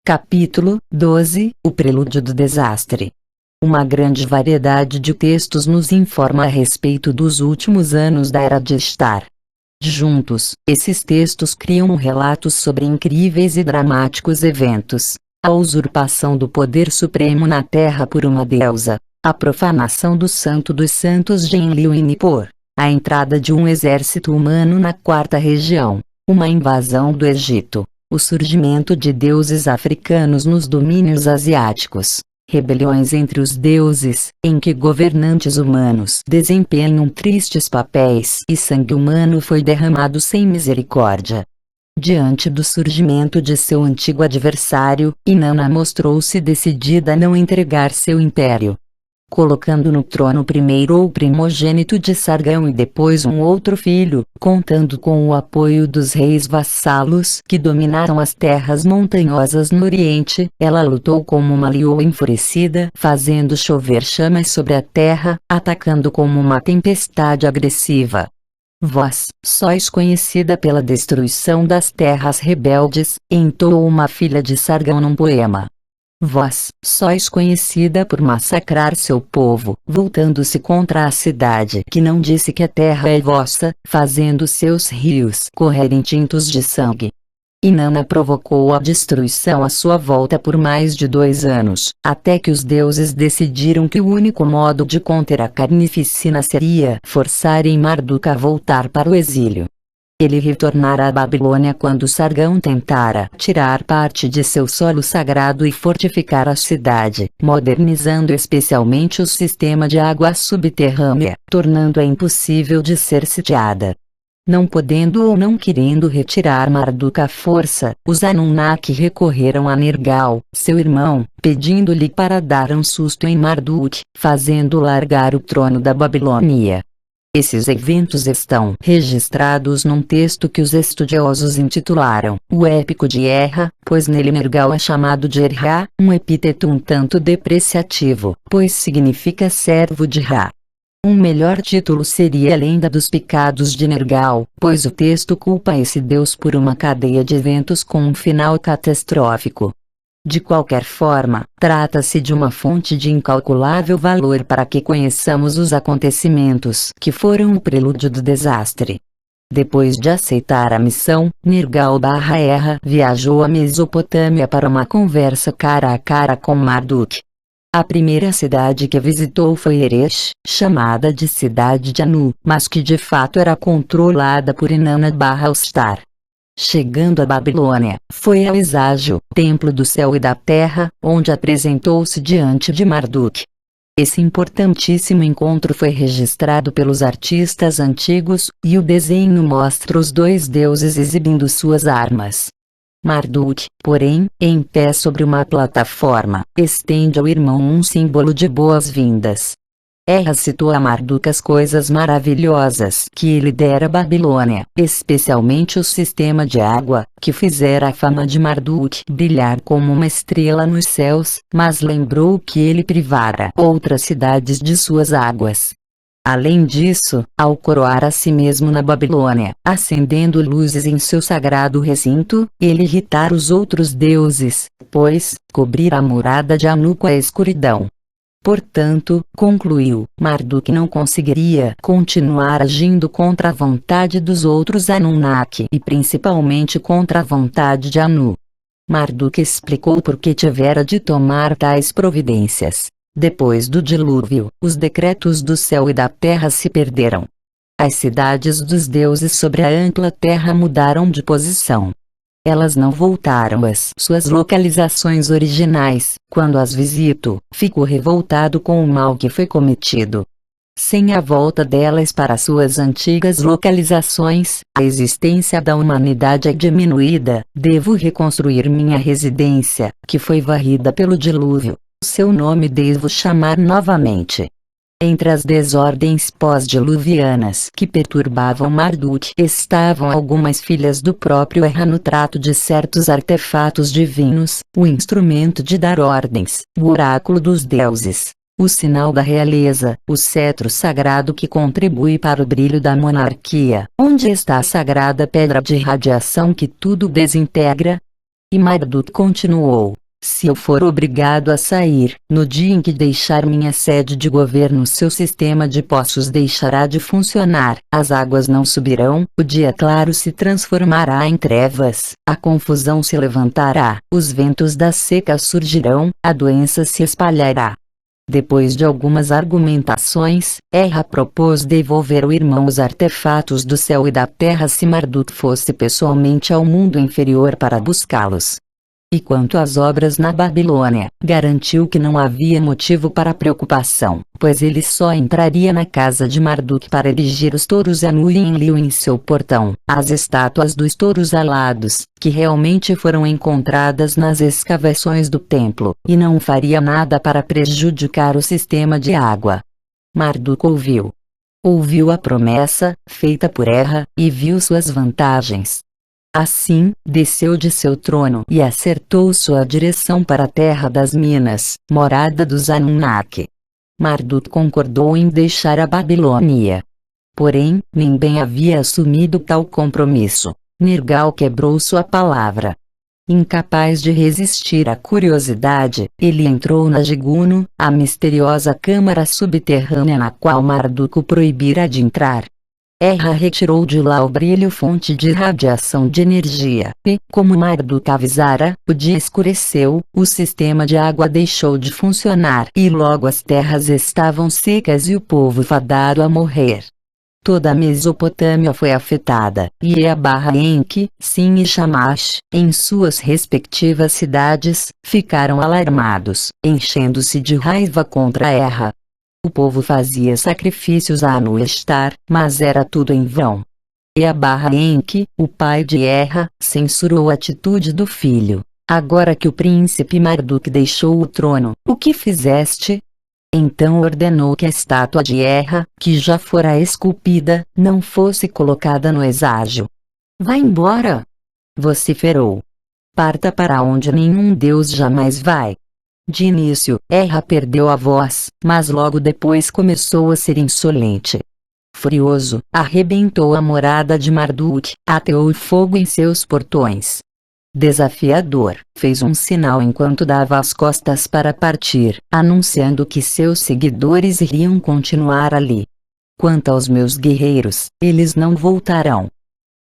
Capítulo 12 O Prelúdio do Desastre. Uma grande variedade de textos nos informa a respeito dos últimos anos da Era de Ishtar. Juntos, esses textos criam um relato sobre incríveis e dramáticos eventos: a usurpação do poder supremo na Terra por uma deusa, a profanação do Santo dos Santos de Enlil em Nippur, a entrada de um exército humano na quarta região, uma invasão do Egito, o surgimento de deuses africanos nos domínios asiáticos, rebeliões entre os deuses, em que governantes humanos desempenham tristes papéis e sangue humano foi derramado sem misericórdia. Diante do surgimento de seu antigo adversário, Inanna mostrou-se decidida a não entregar seu império, colocando no trono primeiro o primogênito de Sargão e depois um outro filho, contando com o apoio dos reis vassalos que dominaram as terras montanhosas no Oriente. Ela lutou como uma leoa enfurecida, fazendo chover chamas sobre a terra, atacando como uma tempestade agressiva. Vós, sois conhecida pela destruição das terras rebeldes, entoou uma filha de Sargão num poema. Vós, sois conhecida por massacrar seu povo, voltando-se contra a cidade que não disse que a terra é vossa, fazendo seus rios correrem tintos de sangue. Inanna provocou a destruição à sua volta por mais de 2 anos, até que os deuses decidiram que o único modo de conter a carnificina seria forçarem Marduk a voltar para o exílio. Ele retornara à Babilônia quando Sargão tentara tirar parte de seu solo sagrado e fortificar a cidade, modernizando especialmente o sistema de água subterrânea, tornando-a impossível de ser sitiada. Não podendo ou não querendo retirar Marduk à força, os Anunnaki recorreram a Nergal, seu irmão, pedindo-lhe para dar um susto em Marduk, fazendo largar o trono da Babilônia. Esses eventos estão registrados num texto que os estudiosos intitularam O Épico de Erra, pois nele Nergal é chamado de Erra, um epíteto um tanto depreciativo, pois significa servo de Ra. Um melhor título seria A Lenda dos Pecados de Nergal, pois o texto culpa esse deus por uma cadeia de eventos com um final catastrófico. De qualquer forma, trata-se de uma fonte de incalculável valor para que conheçamos os acontecimentos que foram o prelúdio do desastre. Depois de aceitar a missão, Nergal/Erra viajou à Mesopotâmia para uma conversa cara a cara com Marduk. A primeira cidade que visitou foi Eresh, chamada de Cidade de Anu, mas que de fato era controlada por Inanna/Ishtar. Chegando à Babilônia, foi a Eságio, templo do céu e da terra, onde apresentou-se diante de Marduk. Esse importantíssimo encontro foi registrado pelos artistas antigos, e o desenho mostra os 2 deuses exibindo suas armas. Marduk, porém, em pé sobre uma plataforma, estende ao irmão um símbolo de boas-vindas. Erra citou a Marduk as coisas maravilhosas que ele dera à Babilônia, especialmente o sistema de água, que fizera a fama de Marduk brilhar como uma estrela nos céus, mas lembrou que ele privara outras cidades de suas águas. Além disso, ao coroar a si mesmo na Babilônia, acendendo luzes em seu sagrado recinto, ele irritara os outros deuses, pois cobrira a morada de Anu com a escuridão. Portanto, concluiu, Marduk não conseguiria continuar agindo contra a vontade dos outros Anunnaki e principalmente contra a vontade de Anu. Marduk explicou por que tivera de tomar tais providências. Depois do dilúvio, os decretos do céu e da terra se perderam. As cidades dos deuses sobre a ampla terra mudaram de posição. Elas não voltaram às suas localizações originais. Quando as visito, fico revoltado com o mal que foi cometido. Sem a volta delas para suas antigas localizações, a existência da humanidade é diminuída. Devo reconstruir minha residência, que foi varrida pelo dilúvio. Seu nome devo chamar novamente. Entre as desordens pós-diluvianas que perturbavam Marduk estavam algumas filhas do próprio Erra no trato de certos artefatos divinos, o instrumento de dar ordens, o oráculo dos deuses, o sinal da realeza, o cetro sagrado que contribui para o brilho da monarquia, onde está a sagrada pedra de radiação que tudo desintegra. E Marduk continuou: se eu for obrigado a sair, no dia em que deixar minha sede de governo, seu sistema de poços deixará de funcionar, as águas não subirão, o dia claro se transformará em trevas, a confusão se levantará, os ventos da seca surgirão, a doença se espalhará. Depois de algumas argumentações, Erra propôs devolver ao irmão os artefatos do céu e da terra se Marduk fosse pessoalmente ao mundo inferior para buscá-los. E quanto às obras na Babilônia, garantiu que não havia motivo para preocupação, pois ele só entraria na casa de Marduk para erigir os touros Anu e Enlil em seu portão, as estátuas dos touros alados, que realmente foram encontradas nas escavações do templo, e não faria nada para prejudicar o sistema de água. Marduk ouviu. Ouviu a promessa, feita por Erra, e viu suas vantagens. Assim, desceu de seu trono e acertou sua direção para a terra das Minas, morada dos Anunnaki. Marduk concordou em deixar a Babilônia. Porém, nem bem havia assumido tal compromisso. Nergal quebrou sua palavra. Incapaz de resistir à curiosidade, ele entrou na Giguno, a misteriosa câmara subterrânea na qual Marduk o proibira de entrar. Erra retirou de lá o brilho fonte de radiação de energia, e, como Marduk avisara, o dia escureceu, o sistema de água deixou de funcionar e logo as terras estavam secas e o povo fadado a morrer. Toda a Mesopotâmia foi afetada, e Ea-Enki, Sin e Shamash, em suas respectivas cidades, ficaram alarmados, enchendo-se de raiva contra Erra. O povo fazia sacrifícios a Anu-Estar, mas era tudo em vão. Ea-Enki, o pai de Erra, censurou a atitude do filho. Agora que o príncipe Marduk deixou o trono, o que fizeste? Então ordenou que a estátua de Erra, que já fora esculpida, não fosse colocada no eságio. Vá embora! Vociferou. Parta para onde nenhum deus jamais vai. De início, Erra perdeu a voz, mas logo depois começou a ser insolente. Furioso, arrebentou a morada de Marduk, ateou fogo em seus portões. Desafiador, fez um sinal enquanto dava as costas para partir, anunciando que seus seguidores iriam continuar ali. Quanto aos meus guerreiros, eles não voltarão.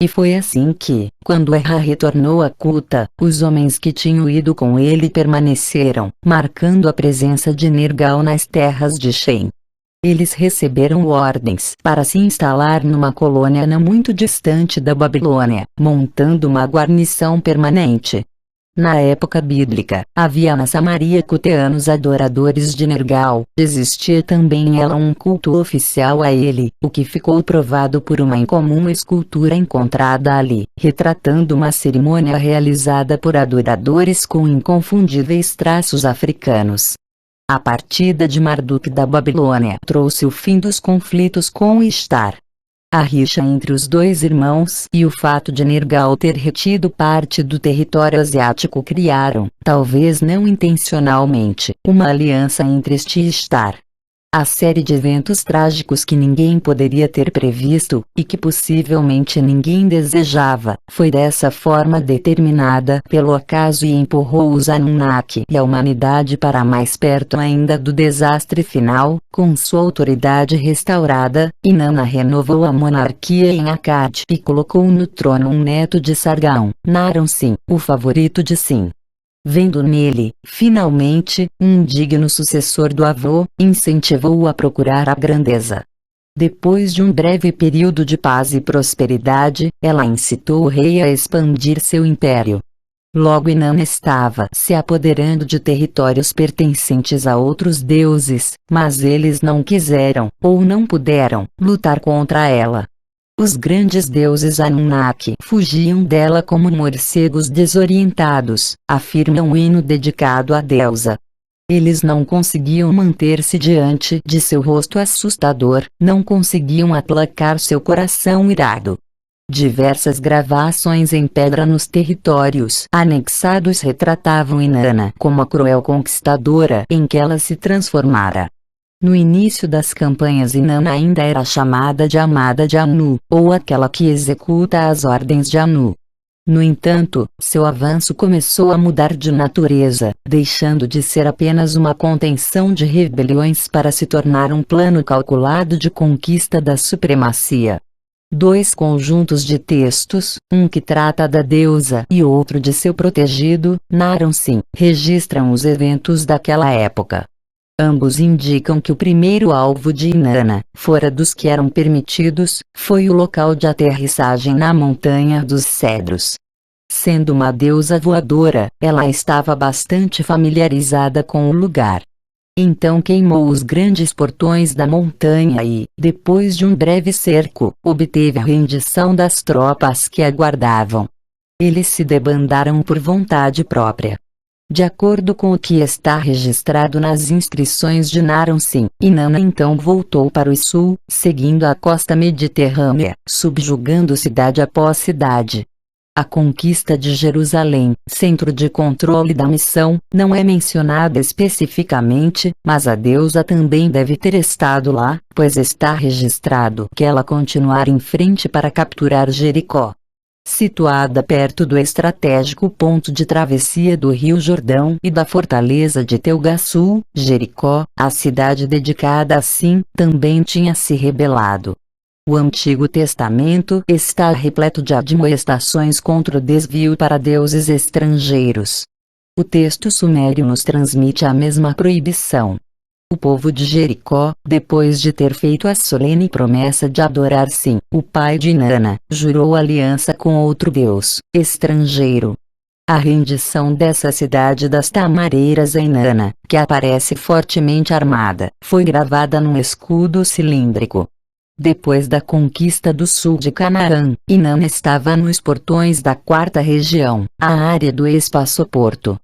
E foi assim que, quando Erra retornou a Kuta, os homens que tinham ido com ele permaneceram, marcando a presença de Nergal nas terras de Shem. Eles receberam ordens para se instalar numa colônia não muito distante da Babilônia, montando uma guarnição permanente. Na época bíblica, havia na Samaria cuteanos adoradores de Nergal, existia também em ela um culto oficial a ele, o que ficou provado por uma incomum escultura encontrada ali, retratando uma cerimônia realizada por adoradores com inconfundíveis traços africanos. A partida de Marduk da Babilônia trouxe o fim dos conflitos com Ishtar. A rixa entre os dois irmãos e o fato de Nergal ter retido parte do território asiático criaram, talvez não intencionalmente, uma aliança entre este e Ishtar. A série de eventos trágicos que ninguém poderia ter previsto, e que possivelmente ninguém desejava, foi dessa forma determinada pelo acaso e empurrou os Anunnaki e a humanidade para mais perto ainda do desastre final. Com sua autoridade restaurada, Inanna renovou a monarquia em Akkad e colocou no trono um neto de Sargon, Naram-Sin, o favorito de Sin. Vendo nele, finalmente, um digno sucessor do avô, incentivou-o a procurar a grandeza. Depois de um breve período de paz e prosperidade, ela incitou o rei a expandir seu império. Logo Inanna estava se apoderando de territórios pertencentes a outros deuses, mas eles não quiseram, ou não puderam, lutar contra ela. Os grandes deuses Anunnaki fugiam dela como morcegos desorientados, afirma um hino dedicado à deusa. Eles não conseguiam manter-se diante de seu rosto assustador, não conseguiam aplacar seu coração irado. Diversas gravações em pedra nos territórios anexados retratavam Inanna como a cruel conquistadora em que ela se transformara. No início das campanhas Inanna ainda era chamada de Amada de Anu, ou aquela que executa as ordens de Anu. No entanto, seu avanço começou a mudar de natureza, deixando de ser apenas uma contenção de rebeliões para se tornar um plano calculado de conquista da supremacia. Dois conjuntos de textos, um que trata da deusa e outro de seu protegido, Naram-Sin, registram os eventos daquela época. Ambos indicam que o primeiro alvo de Inanna, fora dos que eram permitidos, foi o local de aterrissagem na Montanha dos Cedros. Sendo uma deusa voadora, ela estava bastante familiarizada com o lugar. Então queimou os grandes portões da montanha e, depois de um breve cerco, obteve a rendição das tropas que aguardavam. Eles se debandaram por vontade própria. De acordo com o que está registrado nas inscrições de Naram-Sin, Inanna então voltou para o sul, seguindo a costa mediterrânea, subjugando cidade após cidade. A conquista de Jerusalém, centro de controle da missão, não é mencionada especificamente, mas a deusa também deve ter estado lá, pois está registrado que ela continuara em frente para capturar Jericó. Situada perto do estratégico ponto de travessia do Rio Jordão e da fortaleza de Tel-Gassul, Jericó, a cidade dedicada a Sin, também tinha se rebelado. O Antigo Testamento está repleto de admoestações contra o desvio para deuses estrangeiros. O texto sumério nos transmite a mesma proibição. O povo de Jericó, depois de ter feito a solene promessa de adorar Sin, o pai de Inanna, jurou aliança com outro deus estrangeiro. A rendição dessa cidade das tamareiras a Inanna, que aparece fortemente armada, foi gravada num escudo cilíndrico. Depois da conquista do sul de Canaã, Inanna estava nos portões da quarta região, a área do espaçoporto.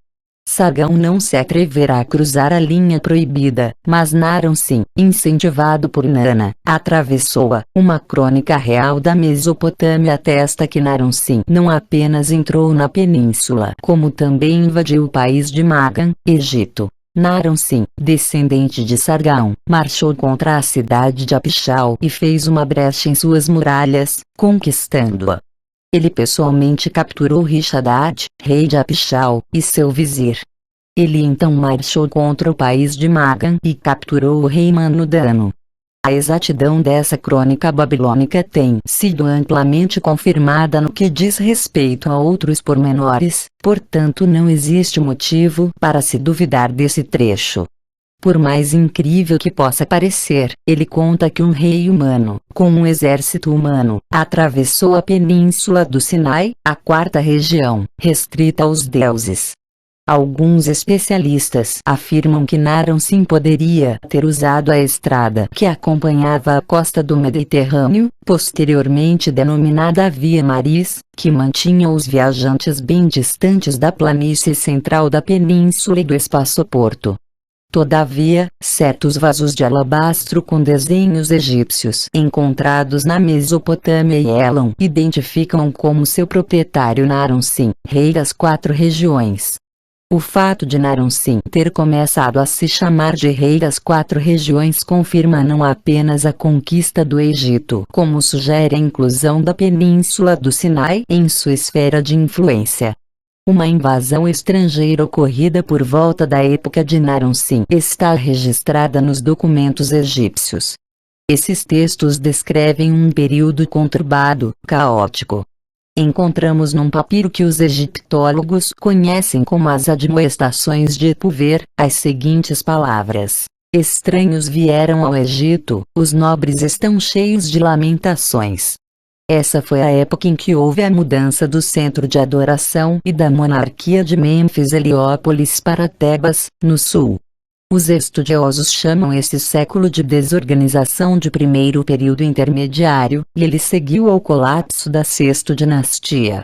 Sargão não se atreverá a cruzar a linha proibida, mas Naram-Sin, incentivado por Inanna, atravessou-a. Uma crônica real da Mesopotâmia atesta que Naram-Sin não apenas entrou na península, como também invadiu o país de Magan, Egito. Naram-Sin, descendente de Sargão, marchou contra a cidade de Apixal e fez uma brecha em suas muralhas, conquistando-a. Ele pessoalmente capturou Rishadad, rei de Apixal, e seu vizir. Ele então marchou contra o país de Magan e capturou o rei Manudano. A exatidão dessa crônica babilônica tem sido amplamente confirmada no que diz respeito a outros pormenores, portanto não existe motivo para se duvidar desse trecho. Por mais incrível que possa parecer, ele conta que um rei humano, com um exército humano, atravessou a península do Sinai, a quarta região, restrita aos deuses. Alguns especialistas afirmam que Naram-Sin poderia ter usado a estrada que acompanhava a costa do Mediterrâneo, posteriormente denominada Via Maris, que mantinha os viajantes bem distantes da planície central da península e do espaçoporto. Todavia, certos vasos de alabastro com desenhos egípcios encontrados na Mesopotâmia e Elon identificam como seu proprietário Naram-Sin, rei das quatro regiões. O fato de Naram-Sin ter começado a se chamar de rei das quatro regiões confirma não apenas a conquista do Egito, como sugere a inclusão da península do Sinai em sua esfera de influência. Uma invasão estrangeira ocorrida por volta da época de Naram-Sin está registrada nos documentos egípcios. Esses textos descrevem um período conturbado, caótico. Encontramos num papiro que os egiptólogos conhecem como as admoestações de Puver, as seguintes palavras: estranhos vieram ao Egito, os nobres estão cheios de lamentações. Essa foi a época em que houve a mudança do centro de adoração e da monarquia de Mênfis-Heliópolis para Tebas, no sul. Os estudiosos chamam esse século de desorganização de primeiro período intermediário, e ele seguiu ao colapso da sexta dinastia.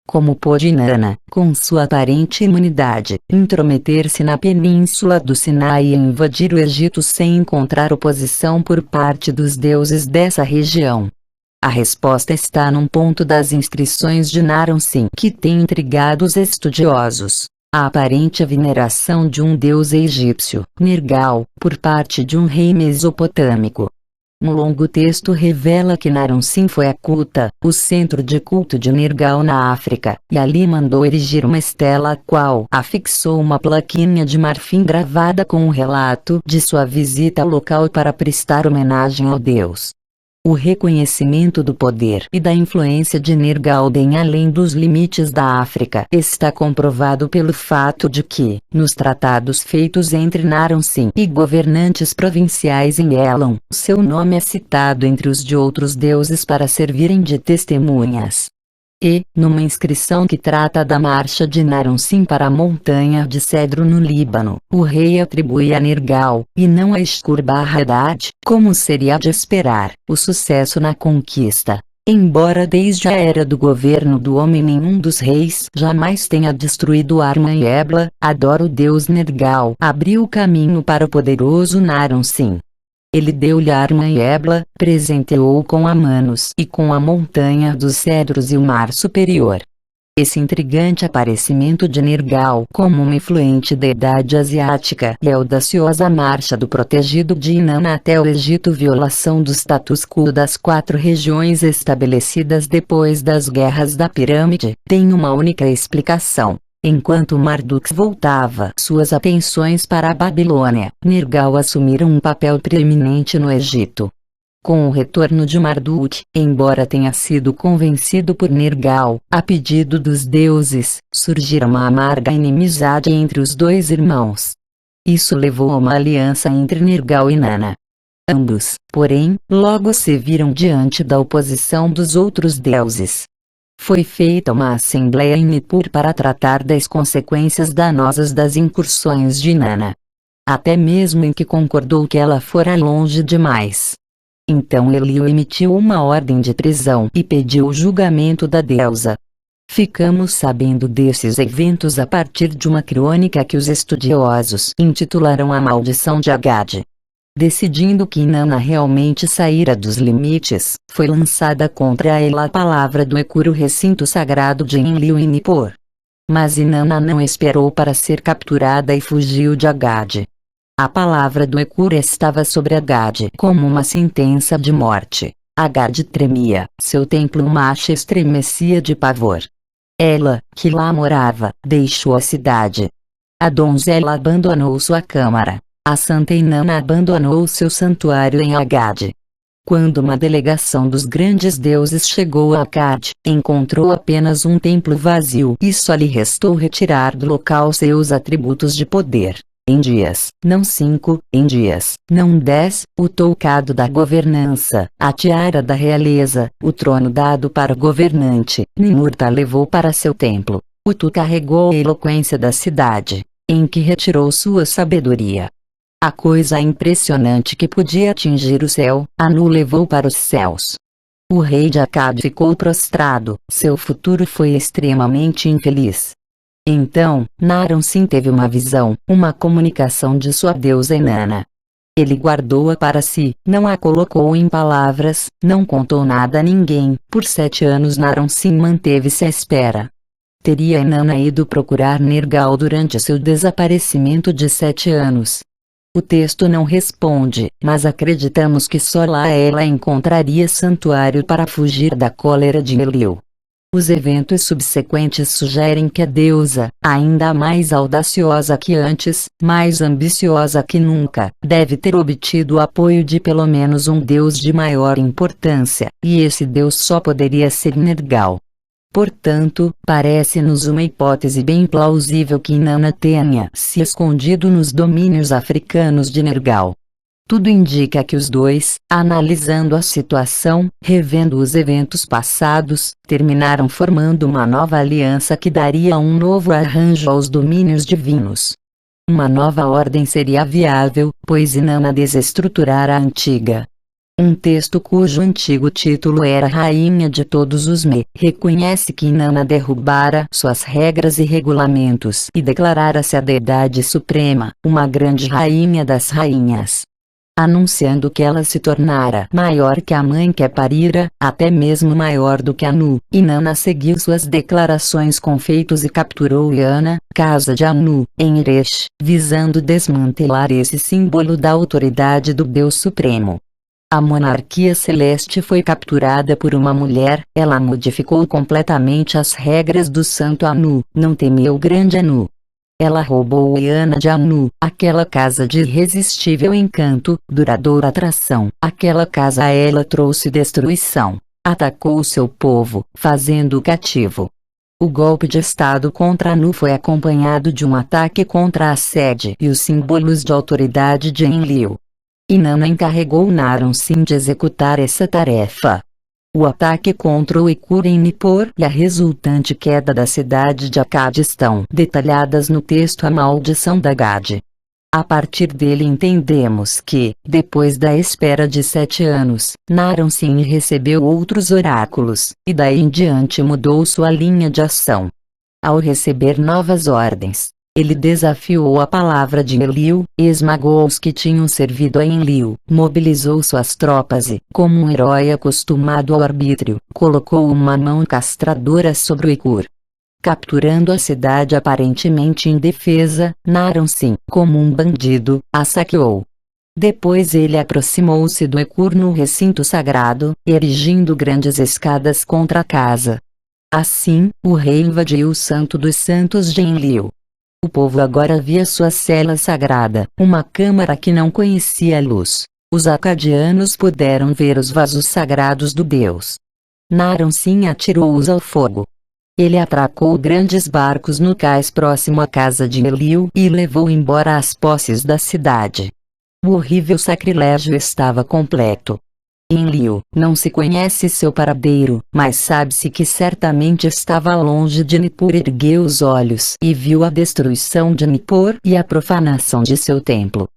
Como pôde Inanna, com sua aparente imunidade, intrometer-se na península do Sinai e invadir o Egito sem encontrar oposição por parte dos deuses dessa região? A resposta está num ponto das inscrições de Naram-Sin que tem intrigado os estudiosos: a aparente veneração de um deus egípcio, Nergal, por parte de um rei mesopotâmico. Um longo texto revela que Naram-Sin foi a Kuta, o centro de culto de Nergal na África, e ali mandou erigir uma estela a qual afixou uma plaquinha de marfim gravada com um relato de sua visita ao local para prestar homenagem ao deus. O reconhecimento do poder e da influência de Nergal-den além dos limites da África está comprovado pelo fato de que, nos tratados feitos entre Naram-Sin e governantes provinciais em Elon, seu nome é citado entre os de outros deuses para servirem de testemunhas. E, numa inscrição que trata da marcha de Naram-Sin para a montanha de Cedro no Líbano, o rei atribui a Nergal, e não a Ishkur-Haddad, como seria de esperar, o sucesso na conquista. Embora desde a era do governo do homem nenhum dos reis jamais tenha destruído Arma e Ebla, adora o deus Nergal abriu o caminho para o poderoso Naram-Sin. Ele deu-lhe Arma e Ebla, presenteou-o com Amanos e com a montanha dos cedros e o mar superior. Esse intrigante aparecimento de Nergal como uma influente deidade asiática e a audaciosa marcha do protegido de Inanna até o Egito, violação do status quo das 4 regiões estabelecidas depois das guerras da pirâmide, tem uma única explicação. Enquanto Marduk voltava suas atenções para a Babilônia, Nergal assumira um papel preeminente no Egito. Com o retorno de Marduk, embora tenha sido convencido por Nergal, a pedido dos deuses, surgira uma amarga inimizade entre os dois irmãos. Isso levou a uma aliança entre Nergal e Inanna. Ambos, porém, logo se viram diante da oposição dos outros deuses. Foi feita uma assembleia em Nippur para tratar das consequências danosas das incursões de Inanna. Até mesmo em que concordou que ela fora longe demais. Então Elio emitiu uma ordem de prisão e pediu o julgamento da deusa. Ficamos sabendo desses eventos a partir de uma crônica que os estudiosos intitularam A Maldição de Agade. Decidindo que Inanna realmente saíra dos limites, foi lançada contra ela a palavra do Ekuru, recinto sagrado de Enlil em Nippur. Mas Inanna não esperou para ser capturada e fugiu de Agade. A palavra do Ekuru estava sobre Agade como uma sentença de morte. Agade tremia, seu templo macho estremecia de pavor. Ela, que lá morava, deixou a cidade. A donzela abandonou sua câmara. A santa Inanna abandonou seu santuário em Agade. Quando uma delegação dos grandes deuses chegou a Agade, encontrou apenas um templo vazio e só lhe restou retirar do local seus atributos de poder. Em dias, não 5, em dias, não 10, o toucado da governança, a tiara da realeza, o trono dado para o governante, Ninurta levou para seu templo. Utu carregou a eloquência da cidade, em que retirou sua sabedoria. A coisa impressionante que podia atingir o céu, Anu levou para os céus. O rei de Akkad ficou prostrado, seu futuro foi extremamente infeliz. Então, Naram-Sin teve uma visão, uma comunicação de sua deusa Inanna. Ele guardou-a para si, não a colocou em palavras, não contou nada a ninguém. Por 7 anos Naram-Sin manteve-se à espera. Teria Inanna ido procurar Nergal durante seu desaparecimento de 7 anos? O texto não responde, mas acreditamos que só lá ela encontraria santuário para fugir da cólera de Enlil. Os eventos subsequentes sugerem que a deusa, ainda mais audaciosa que antes, mais ambiciosa que nunca, deve ter obtido o apoio de pelo menos um deus de maior importância, e esse deus só poderia ser Nergal. Portanto, parece-nos uma hipótese bem plausível que Inanna tenha se escondido nos domínios africanos de Nergal. Tudo indica que os dois, analisando a situação, revendo os eventos passados, terminaram formando uma nova aliança que daria um novo arranjo aos domínios divinos. Uma nova ordem seria viável, pois Inanna desestruturara a antiga. Um texto cujo antigo título era Rainha de Todos os Me, reconhece que Inanna derrubara suas regras e regulamentos e declarara-se a deidade suprema, uma grande rainha das rainhas. Anunciando que ela se tornara maior que a mãe que a parira, até mesmo maior do que Anu, Inanna seguiu suas declarações com feitos e capturou Iana, casa de Anu, em Eresh, visando desmantelar esse símbolo da autoridade do Deus Supremo. A monarquia celeste foi capturada por uma mulher. Ela modificou completamente as regras do santo Anu. Não temeu o grande Anu. Ela roubou Eana de Anu, aquela casa de irresistível encanto, duradoura atração. Aquela casa a ela trouxe destruição. Atacou seu povo, fazendo-o cativo. O golpe de estado contra Anu foi acompanhado de um ataque contra a sede e os símbolos de autoridade de Enlil. Inanna encarregou Naram-Sin de executar essa tarefa. O ataque contra o Ekur em Nippur e a resultante queda da cidade de Akkad estão detalhadas no texto A Maldição da Gade. A partir dele entendemos que, depois da espera de 7 anos, Naram-Sin recebeu outros oráculos, e daí em diante mudou sua linha de ação. Ao receber novas ordens, ele desafiou a palavra de Enlil, esmagou os que tinham servido a Enlil, mobilizou suas tropas e, como um herói acostumado ao arbítrio, colocou uma mão castradora sobre o Ekur. Capturando a cidade aparentemente indefesa, Naram-Sin, como um bandido, a saqueou. Depois ele aproximou-se do Ekur no recinto sagrado, erigindo grandes escadas contra a casa. Assim, o rei invadiu o Santo dos Santos de Enlil. O povo agora via sua cela sagrada, uma câmara que não conhecia a luz. Os acadianos puderam ver os vasos sagrados do deus. Naram-Sin atirou-os ao fogo. Ele atracou grandes barcos no cais próximo à casa de Enlil e levou embora as posses da cidade. O horrível sacrilégio estava completo. Enlil, não se conhece seu paradeiro, mas sabe-se que certamente estava longe de Nippur. Ergueu os olhos e viu a destruição de Nippur e a profanação de seu templo.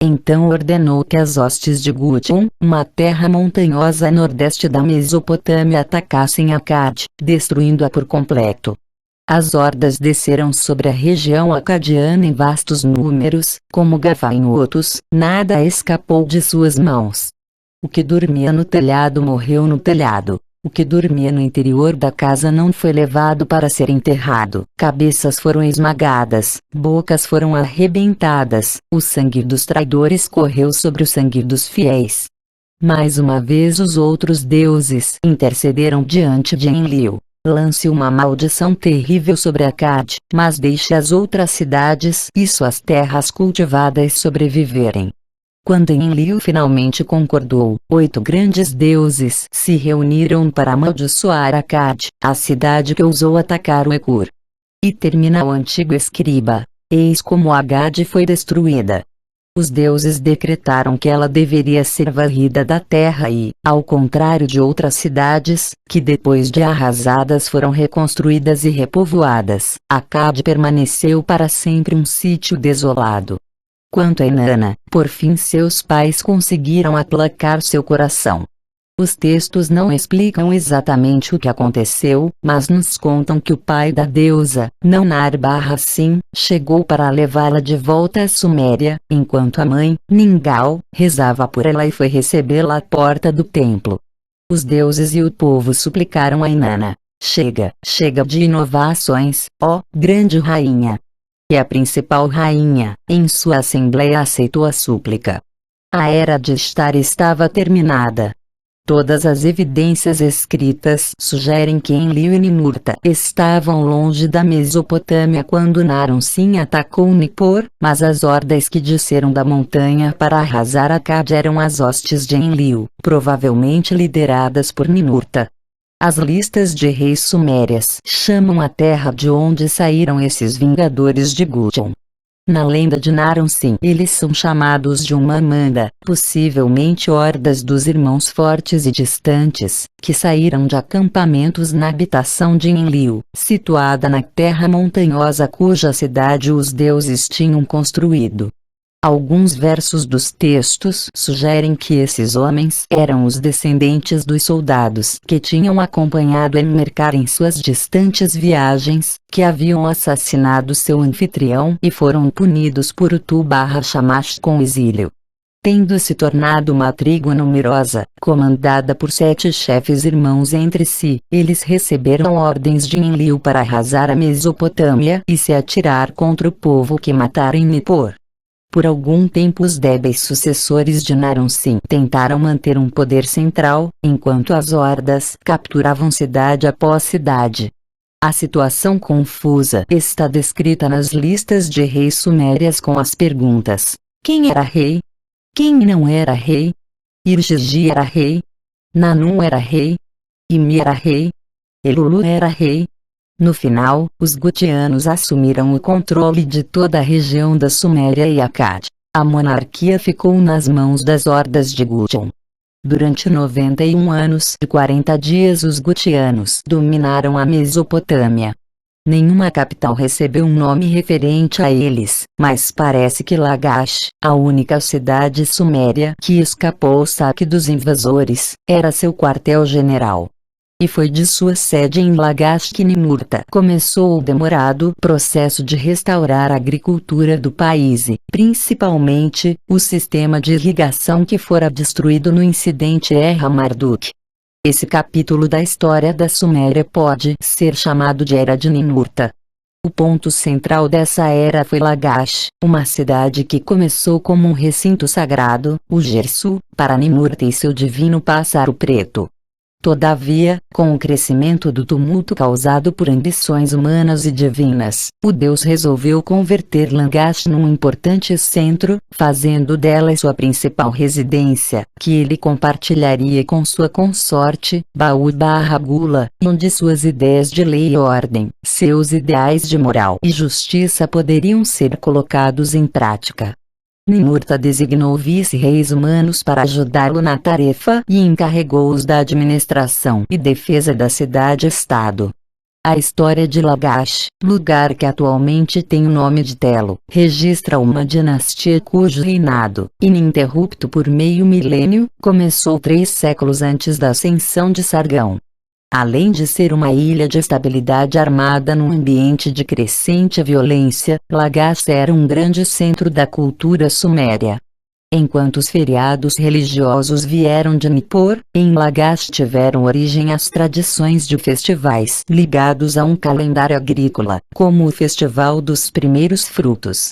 Então ordenou que as hostes de Gution, uma terra montanhosa a nordeste da Mesopotâmia, atacassem Akkad, destruindo-a por completo. As hordas desceram sobre a região acadiana em vastos números, como gafanhotos, nada escapou de suas mãos. O que dormia no telhado morreu no telhado. O que dormia no interior da casa não foi levado para ser enterrado. Cabeças foram esmagadas, bocas foram arrebentadas, o sangue dos traidores correu sobre o sangue dos fiéis. Mais uma vez os outros deuses intercederam diante de Enlil. Lance uma maldição terrível sobre Akkad, mas deixe as outras cidades e suas terras cultivadas sobreviverem. Quando Enlil finalmente concordou, 8 grandes deuses se reuniram para amaldiçoar Akkad, a cidade que ousou atacar o Ekur. E termina o antigo escriba: eis como Akkad foi destruída. Os deuses decretaram que ela deveria ser varrida da terra e, ao contrário de outras cidades, que depois de arrasadas foram reconstruídas e repovoadas, Akkad permaneceu para sempre um sítio desolado. Quanto a Inanna, por fim seus pais conseguiram aplacar seu coração. Os textos não explicam exatamente o que aconteceu, mas nos contam que o pai da deusa, Nannar-Sin, chegou para levá-la de volta à Suméria, enquanto a mãe, Ningal, rezava por ela e foi recebê-la à porta do templo. Os deuses e o povo suplicaram a Inanna: chega, chega de inovações, ó, grande rainha. E a principal rainha, em sua assembleia, aceitou a súplica. A era de Ishtar estava terminada. Todas as evidências escritas sugerem que Enlil e Ninurta estavam longe da Mesopotâmia quando Naram-Sin atacou Nippur, mas as hordas que desceram da montanha para arrasar Akkad eram as hostes de Enlil, provavelmente lideradas por Ninurta. As listas de reis sumérias chamam a terra de onde saíram esses vingadores de Gution. Na lenda de Naram-Sin, eles são chamados de uma manda, possivelmente hordas dos irmãos fortes e distantes, que saíram de acampamentos na habitação de Enlil, situada na terra montanhosa cuja cidade os deuses tinham construído. Alguns versos dos textos sugerem que esses homens eram os descendentes dos soldados que tinham acompanhado Enmerkar em suas distantes viagens, que haviam assassinado seu anfitrião e foram punidos por Utu/Shamash com exílio. Tendo se tornado uma tribo numerosa, comandada por 7 chefes irmãos entre si, eles receberam ordens de Enlil para arrasar a Mesopotâmia e se atirar contra o povo que matara em Nippur. Por algum tempo os débeis sucessores de Naram Sin tentaram manter um poder central, enquanto as hordas capturavam cidade após cidade. A situação confusa está descrita nas listas de reis sumérias com as perguntas: quem era rei? Quem não era rei? Irgigi era rei? Nanum era rei? Imi era rei? Elulu era rei? No final, os gutianos assumiram o controle de toda a região da Suméria e Akkad. A monarquia ficou nas mãos das hordas de Gutian. Durante 91 anos e 40 dias os gutianos dominaram a Mesopotâmia. Nenhuma capital recebeu um nome referente a eles, mas parece que Lagash, a única cidade suméria que escapou ao saque dos invasores, era seu quartel-general. E foi de sua sede em Lagash que Ninurta começou o demorado processo de restaurar a agricultura do país e, principalmente, o sistema de irrigação que fora destruído no incidente Erra-Marduk. Esse capítulo da história da Suméria pode ser chamado de Era de Ninurta. O ponto central dessa era foi Lagash, uma cidade que começou como um recinto sagrado, o Gersu, para Ninurta e seu divino pássaro preto. Todavia, com o crescimento do tumulto causado por ambições humanas e divinas, o deus resolveu converter Lagash num importante centro, fazendo dela sua principal residência, que ele compartilharia com sua consorte, Baú/Gula, onde suas ideias de lei e ordem, seus ideais de moral e justiça poderiam ser colocados em prática. Ninurta designou vice-reis humanos para ajudá-lo na tarefa e encarregou-os da administração e defesa da cidade-estado. A história de Lagash, lugar que atualmente tem o nome de Telo, registra uma dinastia cujo reinado, ininterrupto por meio milênio, começou 3 séculos antes da ascensão de Sargão. Além de ser uma ilha de estabilidade armada num ambiente de crescente violência, Lagash era um grande centro da cultura suméria. Enquanto os feriados religiosos vieram de Nippur, em Lagash tiveram origem as tradições de festivais ligados a um calendário agrícola, como o Festival dos Primeiros Frutos.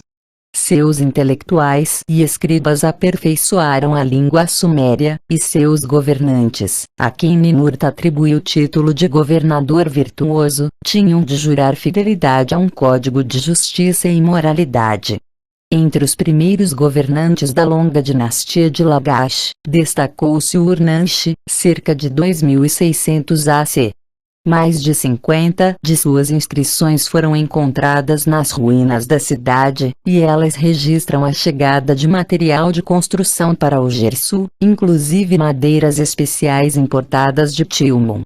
Seus intelectuais e escribas aperfeiçoaram a língua suméria, e seus governantes, a quem Ninurta atribui o título de governador virtuoso, tinham de jurar fidelidade a um código de justiça e moralidade. Entre os primeiros governantes da longa dinastia de Lagash, destacou-se Urnanshi, cerca de 2600 AC. Mais de 50 de suas inscrições foram encontradas nas ruínas da cidade, e elas registram a chegada de material de construção para o Gersu, inclusive madeiras especiais importadas de Tilmun.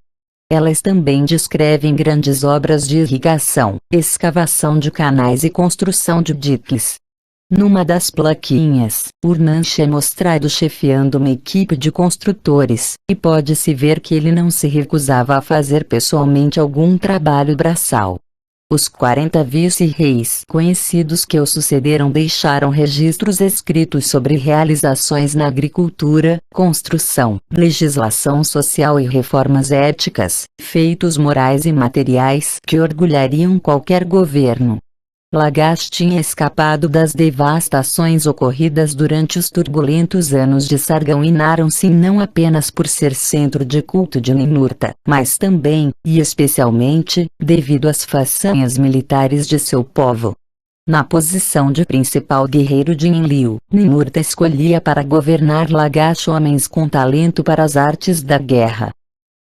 Elas também descrevem grandes obras de irrigação, escavação de canais e construção de diques. Numa das plaquinhas, Urnanshi é mostrado chefiando uma equipe de construtores, e pode-se ver que ele não se recusava a fazer pessoalmente algum trabalho braçal. Os 40 vice-reis conhecidos que o sucederam deixaram registros escritos sobre realizações na agricultura, construção, legislação social e reformas éticas, feitos morais e materiais que orgulhariam qualquer governo. Lagash tinha escapado das devastações ocorridas durante os turbulentos anos de Sargão e Naram Sin não apenas por ser centro de culto de Ninurta, mas também, e especialmente, devido às façanhas militares de seu povo. Na posição de principal guerreiro de Enlil, Ninurta escolhia para governar Lagash homens com talento para as artes da guerra.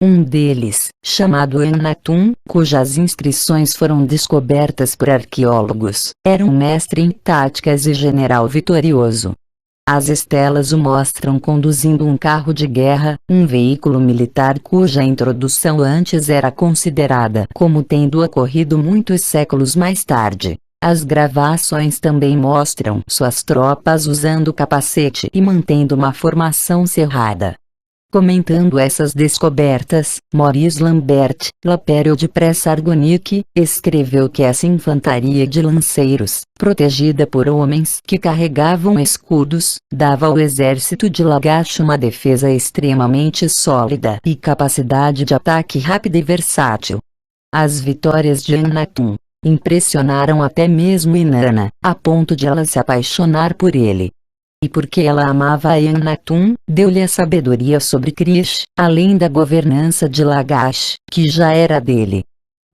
Um deles, chamado Ennatum, cujas inscrições foram descobertas por arqueólogos, era um mestre em táticas e general vitorioso. As estelas o mostram conduzindo um carro de guerra, um veículo militar cuja introdução antes era considerada como tendo ocorrido muitos séculos mais tarde. As gravações também mostram suas tropas usando capacete e mantendo uma formação cerrada. Comentando essas descobertas, Maurice Lambert, Lapério de Pré-Sargonique, escreveu que essa infantaria de lanceiros, protegida por homens que carregavam escudos, dava ao exército de Lagash uma defesa extremamente sólida e capacidade de ataque rápida e versátil. As vitórias de Ennatum, impressionaram até mesmo Inanna, a ponto de ela se apaixonar por ele. E porque ela amava Akhenaton, deu-lhe a sabedoria sobre Krish, além da governança de Lagash, que já era dele.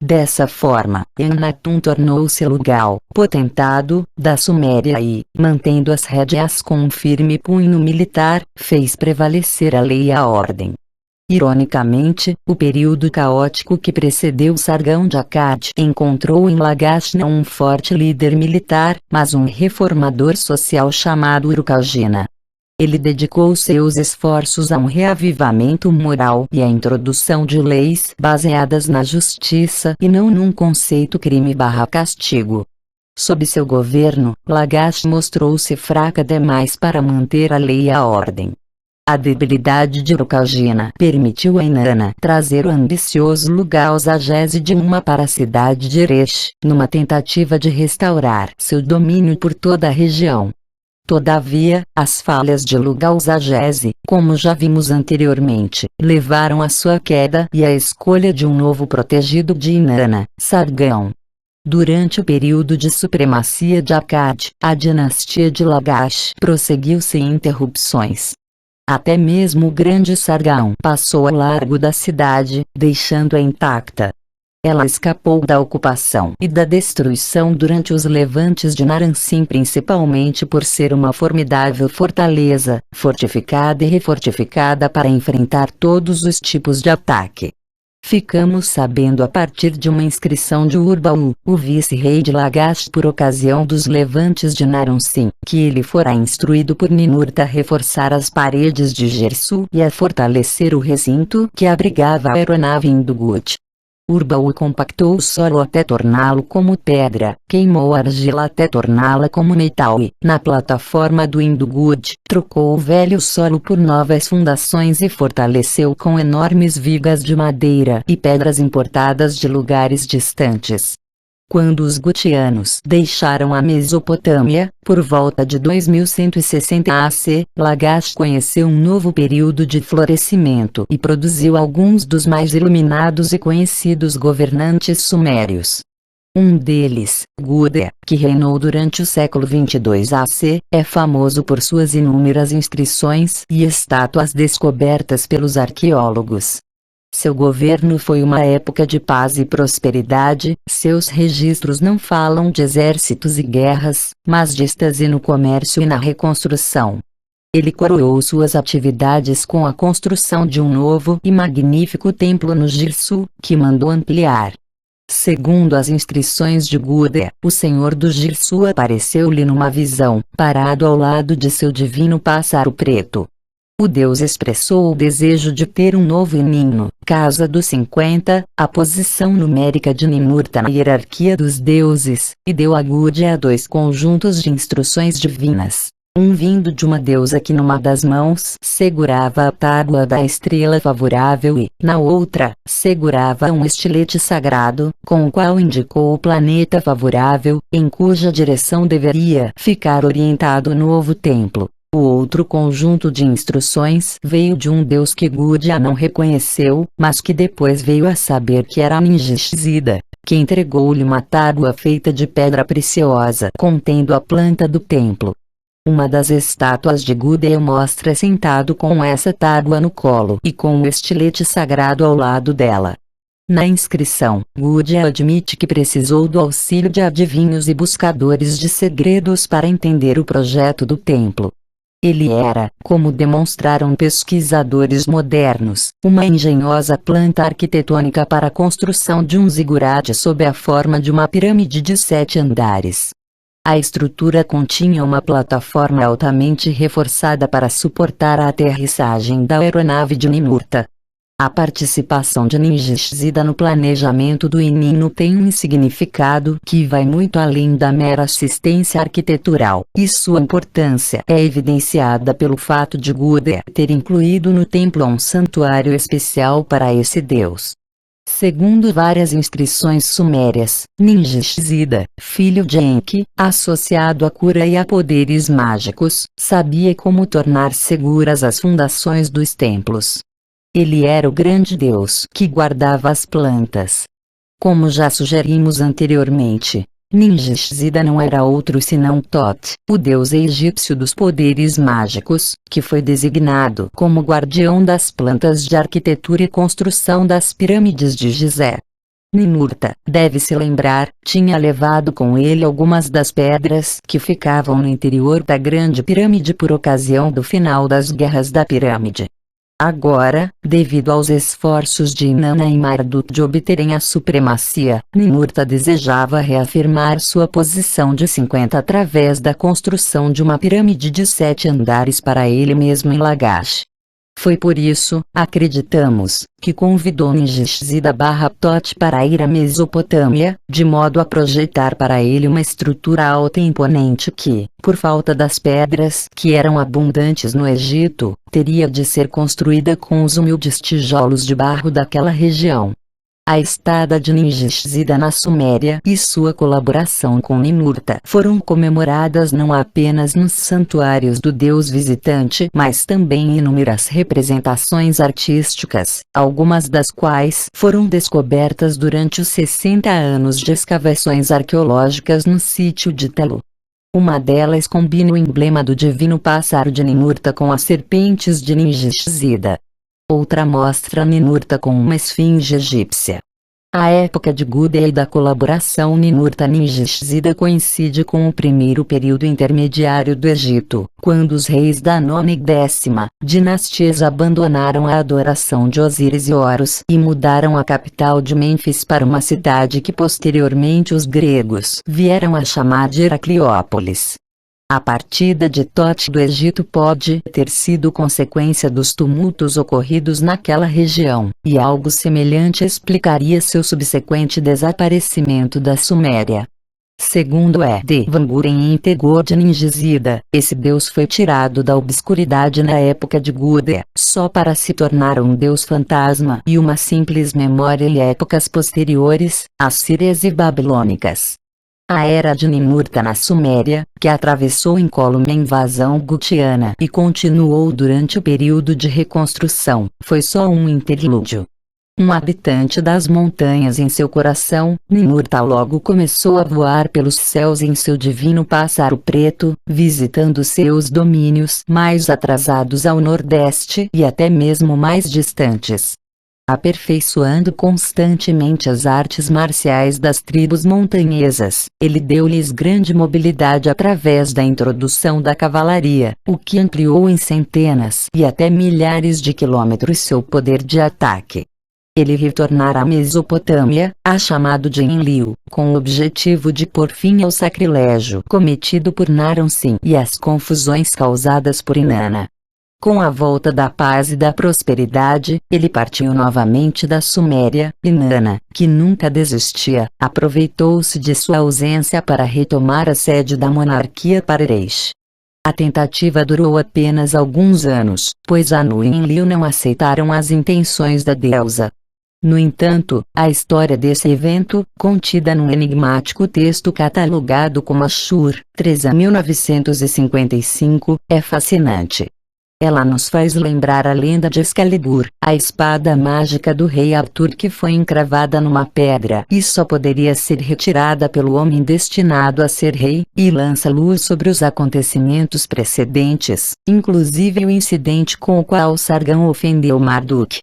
Dessa forma, Akhenaton tornou-se Lugal, potentado, da Suméria e, mantendo as rédeas com um firme punho militar, fez prevalecer a lei e a ordem. Ironicamente, o período caótico que precedeu Sargão de Akkad encontrou em Lagash não um forte líder militar, mas um reformador social chamado Urukagina. Ele dedicou seus esforços a um reavivamento moral e à introdução de leis baseadas na justiça e não num conceito crime/castigo. Sob seu governo, Lagash mostrou-se fraca demais para manter a lei e a ordem. A debilidade de Urukagina permitiu a Inanna trazer o ambicioso Lugal Zageze de Uma para a cidade de Eresh, numa tentativa de restaurar seu domínio por toda a região. Todavia, as falhas de Lugal Zageze, como já vimos anteriormente, levaram à sua queda e à escolha de um novo protegido de Inanna, Sargão. Durante o período de supremacia de Akkad, a dinastia de Lagash prosseguiu sem interrupções. Até mesmo o grande Sargão passou ao largo da cidade, deixando-a intacta. Ela escapou da ocupação e da destruição durante os levantes de Naram-Sin, principalmente por ser uma formidável fortaleza, fortificada e refortificada para enfrentar todos os tipos de ataque. Ficamos sabendo a partir de uma inscrição de Urbaú, o vice-rei de Lagash por ocasião dos levantes de Naram-Sin, que ele fora instruído por Ninurta a reforçar as paredes de Jersu e a fortalecer o recinto que abrigava a aeronave Indugud. Urbaú compactou o solo até torná-lo como pedra, queimou a argila até torná-la como metal e, na plataforma do Indugud, trocou o velho solo por novas fundações e fortaleceu com enormes vigas de madeira e pedras importadas de lugares distantes. Quando os gutianos deixaram a Mesopotâmia, por volta de 2160 AC, Lagash conheceu um novo período de florescimento e produziu alguns dos mais iluminados e conhecidos governantes sumérios. Um deles, Gudea, que reinou durante o século 22 AC, é famoso por suas inúmeras inscrições e estátuas descobertas pelos arqueólogos. Seu governo foi uma época de paz e prosperidade, seus registros não falam de exércitos e guerras, mas de êxtase no comércio e na reconstrução. Ele coroou suas atividades com a construção de um novo e magnífico templo no Jersu, que mandou ampliar. Segundo as inscrições de Gudea, o senhor do Jersu apareceu-lhe numa visão, parado ao lado de seu divino pássaro preto. O deus expressou o desejo de ter um novo Ninno, casa dos 50, a posição numérica de Ninurta na hierarquia dos deuses, e deu a Gudea 2 conjuntos de instruções divinas. Um vindo de uma deusa que numa das mãos segurava a tábua da estrela favorável e, na outra, segurava um estilete sagrado, com o qual indicou o planeta favorável, em cuja direção deveria ficar orientado o novo templo. O outro conjunto de instruções veio de um deus que Gudea não reconheceu, mas que depois veio a saber que era Ningishzida, que entregou-lhe uma tábua feita de pedra preciosa contendo a planta do templo. Uma das estátuas de Gudea mostra sentado com essa tábua no colo e com o estilete sagrado ao lado dela. Na inscrição, Gudea admite que precisou do auxílio de adivinhos e buscadores de segredos para entender o projeto do templo. Ele era, como demonstraram pesquisadores modernos, uma engenhosa planta arquitetônica para a construção de um zigurate sob a forma de uma pirâmide de 7 andares. A estrutura continha uma plataforma altamente reforçada para suportar a aterrissagem da aeronave de Ninurta. A participação de Ningishzida no planejamento do Ninno tem um significado que vai muito além da mera assistência arquitetural, e sua importância é evidenciada pelo fato de Gudea ter incluído no templo um santuário especial para esse deus. Segundo várias inscrições sumérias, Ningishzida, filho de Enki, associado à cura e a poderes mágicos, sabia como tornar seguras as fundações dos templos. Ele era o grande deus que guardava as plantas. Como já sugerimos anteriormente, Ninjishzida não era outro senão Thoth, o deus egípcio dos poderes mágicos, que foi designado como guardião das plantas de arquitetura e construção das pirâmides de Gizé. Ninurta, deve-se lembrar, tinha levado com ele algumas das pedras que ficavam no interior da grande pirâmide por ocasião do final das guerras da pirâmide. Agora, devido aos esforços de Inanna e Marduk de obterem a supremacia, Ninurta desejava reafirmar sua posição de 50 através da construção de uma pirâmide de 7 andares para ele mesmo em Lagash. Foi por isso, acreditamos, que convidou Ninjishzida/Thoth para ir à Mesopotâmia, de modo a projetar para ele uma estrutura alta e imponente que, por falta das pedras que eram abundantes no Egito, teria de ser construída com os humildes tijolos de barro daquela região. A estada de Ninjishzida na Suméria e sua colaboração com Ninurta foram comemoradas não apenas nos santuários do deus visitante, mas também em inúmeras representações artísticas, algumas das quais foram descobertas durante os 60 anos de escavações arqueológicas no sítio de Telo. Uma delas combina o emblema do divino pássaro de Ninurta com as serpentes de Ninjishzida. Outra mostra Ninurta com uma esfinge egípcia. A época de Gudea e da colaboração Ninurta-Ninjishzida coincide com o primeiro período intermediário do Egito, quando os reis da nona e 10ª dinastias abandonaram a adoração de Osíris e Horus e mudaram a capital de Mênfis para uma cidade que posteriormente os gregos vieram a chamar de Heracliópolis. A partida de Thoth do Egito pode ter sido consequência dos tumultos ocorridos naquela região, e algo semelhante explicaria seu subsequente desaparecimento da Suméria. Segundo E. Van Buren em Tegor de Ninjishzida, esse deus foi tirado da obscuridade na época de Gudea, só para se tornar um deus fantasma e uma simples memória em épocas posteriores, assírias e babilônicas. A era de Ninurta na Suméria, que atravessou incólume a invasão gutiana e continuou durante o período de reconstrução, foi só um interlúdio. Um habitante das montanhas em seu coração, Ninurta logo começou a voar pelos céus em seu divino pássaro preto, visitando seus domínios mais atrasados ao nordeste e até mesmo mais distantes. Aperfeiçoando constantemente as artes marciais das tribos montanhesas, ele deu-lhes grande mobilidade através da introdução da cavalaria, o que ampliou em centenas e até milhares de quilômetros seu poder de ataque. Ele retornara à Mesopotâmia, a chamado de Enlil, com o objetivo de pôr fim ao sacrilégio cometido por Naram-Sin e às confusões causadas por Inanna. Com a volta da paz e da prosperidade, ele partiu novamente da Suméria. Inanna, que nunca desistia, aproveitou-se de sua ausência para retomar a sede da monarquia para Eresh. A tentativa durou apenas alguns anos, pois Anu e Enlil não aceitaram as intenções da deusa. No entanto, a história desse evento, contida num enigmático texto catalogado como Ashur, 3 a 1955, é fascinante. Ela nos faz lembrar a lenda de Excalibur, a espada mágica do rei Arthur que foi encravada numa pedra e só poderia ser retirada pelo homem destinado a ser rei, e lança luz sobre os acontecimentos precedentes, inclusive o incidente com o qual Sargon ofendeu Marduk.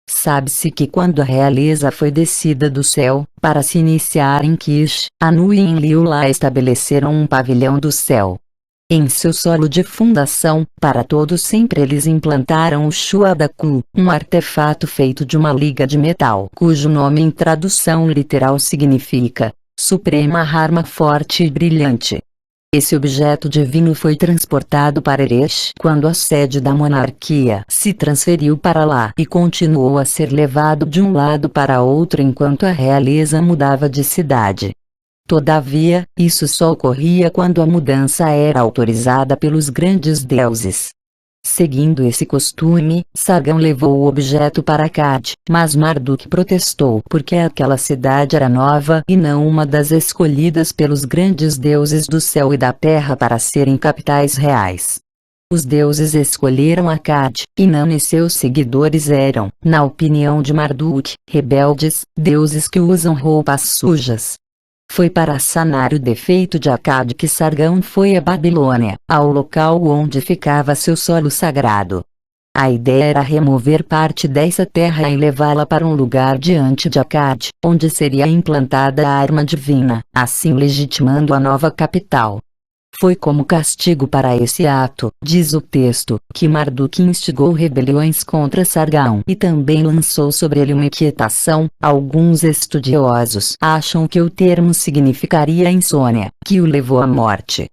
Sabe-se que quando a realeza foi descida do céu, para se iniciar em Kish, Anu e Enlil lá estabeleceram um pavilhão do céu. Em seu solo de fundação, para todo sempre eles implantaram o Shuadaku, um artefato feito de uma liga de metal cujo nome em tradução literal significa Suprema Arma Forte e Brilhante. Esse objeto divino foi transportado para Eresh quando a sede da monarquia se transferiu para lá e continuou a ser levado de um lado para outro enquanto a realeza mudava de cidade. Todavia, isso só ocorria quando a mudança era autorizada pelos grandes deuses. Seguindo esse costume, Sargon levou o objeto para Akkad, mas Marduk protestou porque aquela cidade era nova e não uma das escolhidas pelos grandes deuses do céu e da terra para serem capitais reais. Os deuses escolheram Akkad, Inanna e seus seguidores eram, na opinião de Marduk, rebeldes, deuses que usam roupas sujas. Foi para sanar o defeito de Akkad que Sargão foi à Babilônia, ao local onde ficava seu solo sagrado. A ideia era remover parte dessa terra e levá-la para um lugar diante de Akkad, onde seria implantada a arma divina, assim legitimando a nova capital. Foi como castigo para esse ato, diz o texto, que Marduk instigou rebeliões contra Sargão e também lançou sobre ele uma inquietação. Alguns estudiosos acham que o termo significaria insônia, que o levou à morte.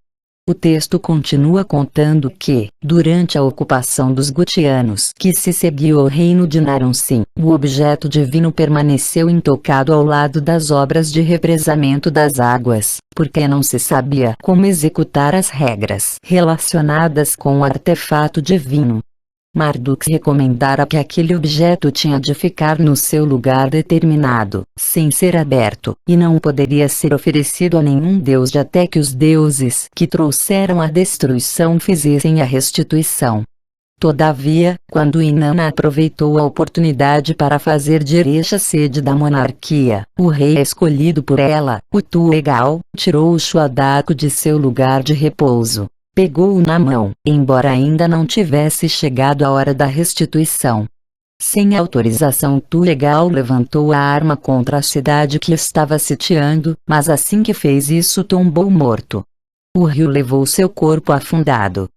O texto continua contando que, durante a ocupação dos Gutianos que se seguiu ao reino de Naram-Sin, o objeto divino permaneceu intocado ao lado das obras de represamento das águas, porque não se sabia como executar as regras relacionadas com o artefato divino. Marduk recomendara que aquele objeto tinha de ficar no seu lugar determinado, sem ser aberto, e não poderia ser oferecido a nenhum deus até que os deuses que trouxeram a destruição fizessem a restituição. Todavia, quando Inanna aproveitou a oportunidade para fazer de Erecha sede da monarquia, o rei escolhido por ela, o Tu-Egal, tirou o Shuadaku de seu lugar de repouso. Pegou-o na mão, embora ainda não tivesse chegado a hora da restituição. Sem autorização, Tu-Egal levantou a arma contra a cidade que estava sitiando, mas assim que fez isso tombou morto. O rio levou seu corpo afundado.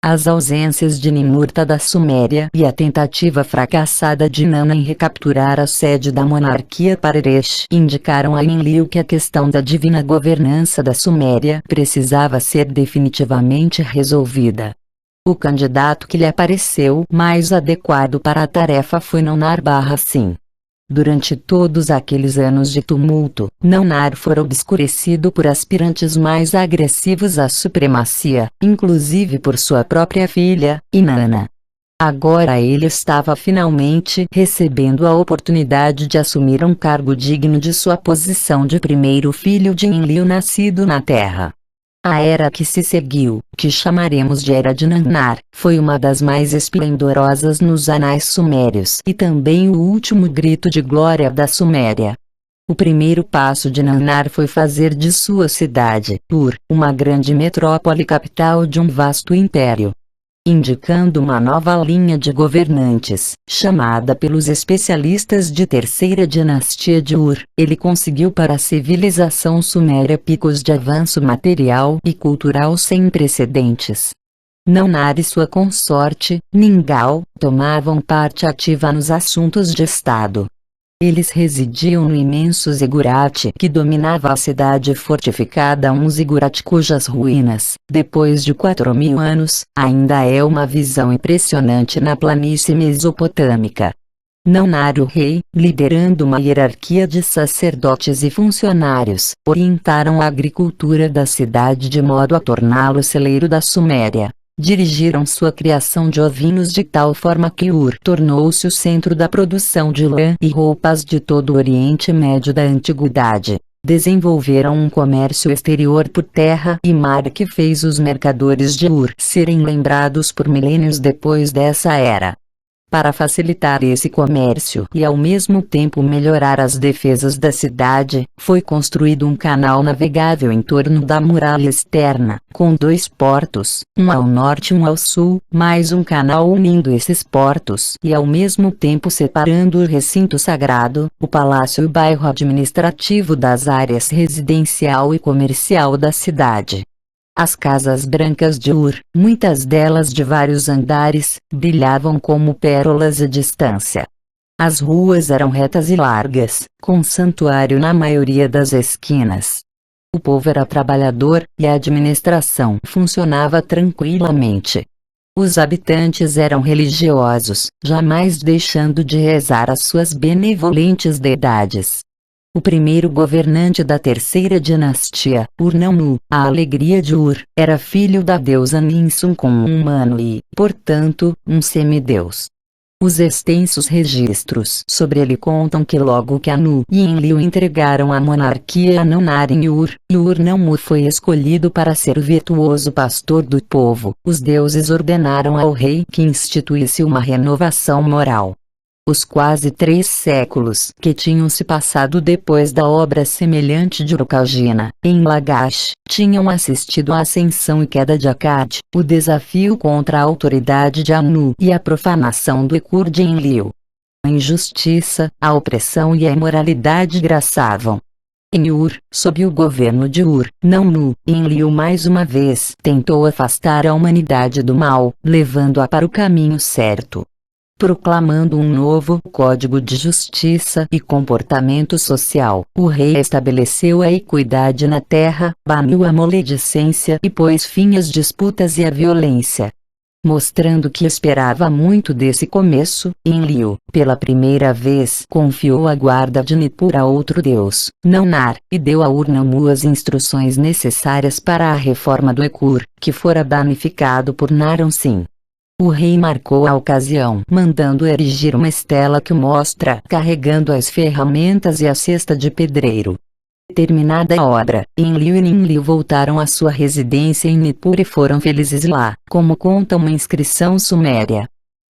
As ausências de Ninurta da Suméria e a tentativa fracassada de Inanna em recapturar a sede da monarquia para Eresh indicaram a Enlil que a questão da divina governança da Suméria precisava ser definitivamente resolvida. O candidato que lhe apareceu mais adequado para a tarefa foi Nannar-Sin. Durante todos aqueles anos de tumulto, Nannar fora obscurecido por aspirantes mais agressivos à supremacia, inclusive por sua própria filha, Inanna. Agora ele estava finalmente recebendo a oportunidade de assumir um cargo digno de sua posição de primeiro filho de Enlil nascido na Terra. A era que se seguiu, que chamaremos de Era de Nannar, foi uma das mais esplendorosas nos anais sumérios e também o último grito de glória da Suméria. O primeiro passo de Nannar foi fazer de sua cidade, Ur, uma grande metrópole capital de um vasto império. Indicando uma nova linha de governantes, chamada pelos especialistas de terceira dinastia de Ur, ele conseguiu para a civilização suméria picos de avanço material e cultural sem precedentes. Nannar e sua consorte, Ningal, tomavam parte ativa nos assuntos de Estado. Eles residiam no imenso zigurate que dominava a cidade fortificada, um zigurate cujas ruínas, depois de 4.000 anos, ainda é uma visão impressionante na planície mesopotâmica. Nannar o rei, liderando uma hierarquia de sacerdotes e funcionários, orientaram a agricultura da cidade de modo a torná-lo celeiro da Suméria. Dirigiram sua criação de ovinos de tal forma que Ur tornou-se o centro da produção de lã e roupas de todo o Oriente Médio da Antiguidade. Desenvolveram um comércio exterior por terra e mar que fez os mercadores de Ur serem lembrados por milênios depois dessa era. Para facilitar esse comércio e ao mesmo tempo melhorar as defesas da cidade, foi construído um canal navegável em torno da muralha externa, com 2 portos, um ao norte e um ao sul, mais um canal unindo esses portos e ao mesmo tempo separando o recinto sagrado, o palácio e o bairro administrativo das áreas residencial e comercial da cidade. As casas brancas de Ur, muitas delas de vários andares, brilhavam como pérolas à distância. As ruas eram retas e largas, com santuário na maioria das esquinas. O povo era trabalhador, e a administração funcionava tranquilamente. Os habitantes eram religiosos, jamais deixando de rezar as suas benevolentes deidades. O primeiro governante da terceira dinastia, Ur-Nammu, a alegria de Ur, era filho da deusa Ninsun com um humano e, portanto, um semideus. Os extensos registros sobre ele contam que logo que Anu e Enlil entregaram a monarquia a Nannar em Ur, e Ur-Nammu foi escolhido para ser o virtuoso pastor do povo, os deuses ordenaram ao rei que instituísse uma renovação moral. Os quase 3 séculos que tinham se passado depois da obra semelhante de Urukagina, em Lagash, tinham assistido à ascensão e queda de Akkad, o desafio contra a autoridade de Anu e a profanação do Ekur de Enlil. A injustiça, a opressão e a imoralidade graçavam. Em Ur, sob o governo de Ur-Nammu, Enlil mais uma vez tentou afastar a humanidade do mal, levando-a para o caminho certo. Proclamando um novo código de justiça e comportamento social, o rei estabeleceu a equidade na terra, baniu a maledicência e pôs fim às disputas e à violência. Mostrando que esperava muito desse começo, Enlil, pela primeira vez, confiou a guarda de Nippur a outro deus, Nannar, e deu a Ur-Nammu as instruções necessárias para a reforma do Ekur, que fora danificado por Naram-Sin. O rei marcou a ocasião, mandando erigir uma estela que o mostra carregando as ferramentas e a cesta de pedreiro. Terminada a obra, Enlil e Ninlil voltaram à sua residência em Nippur e foram felizes lá, como conta uma inscrição suméria.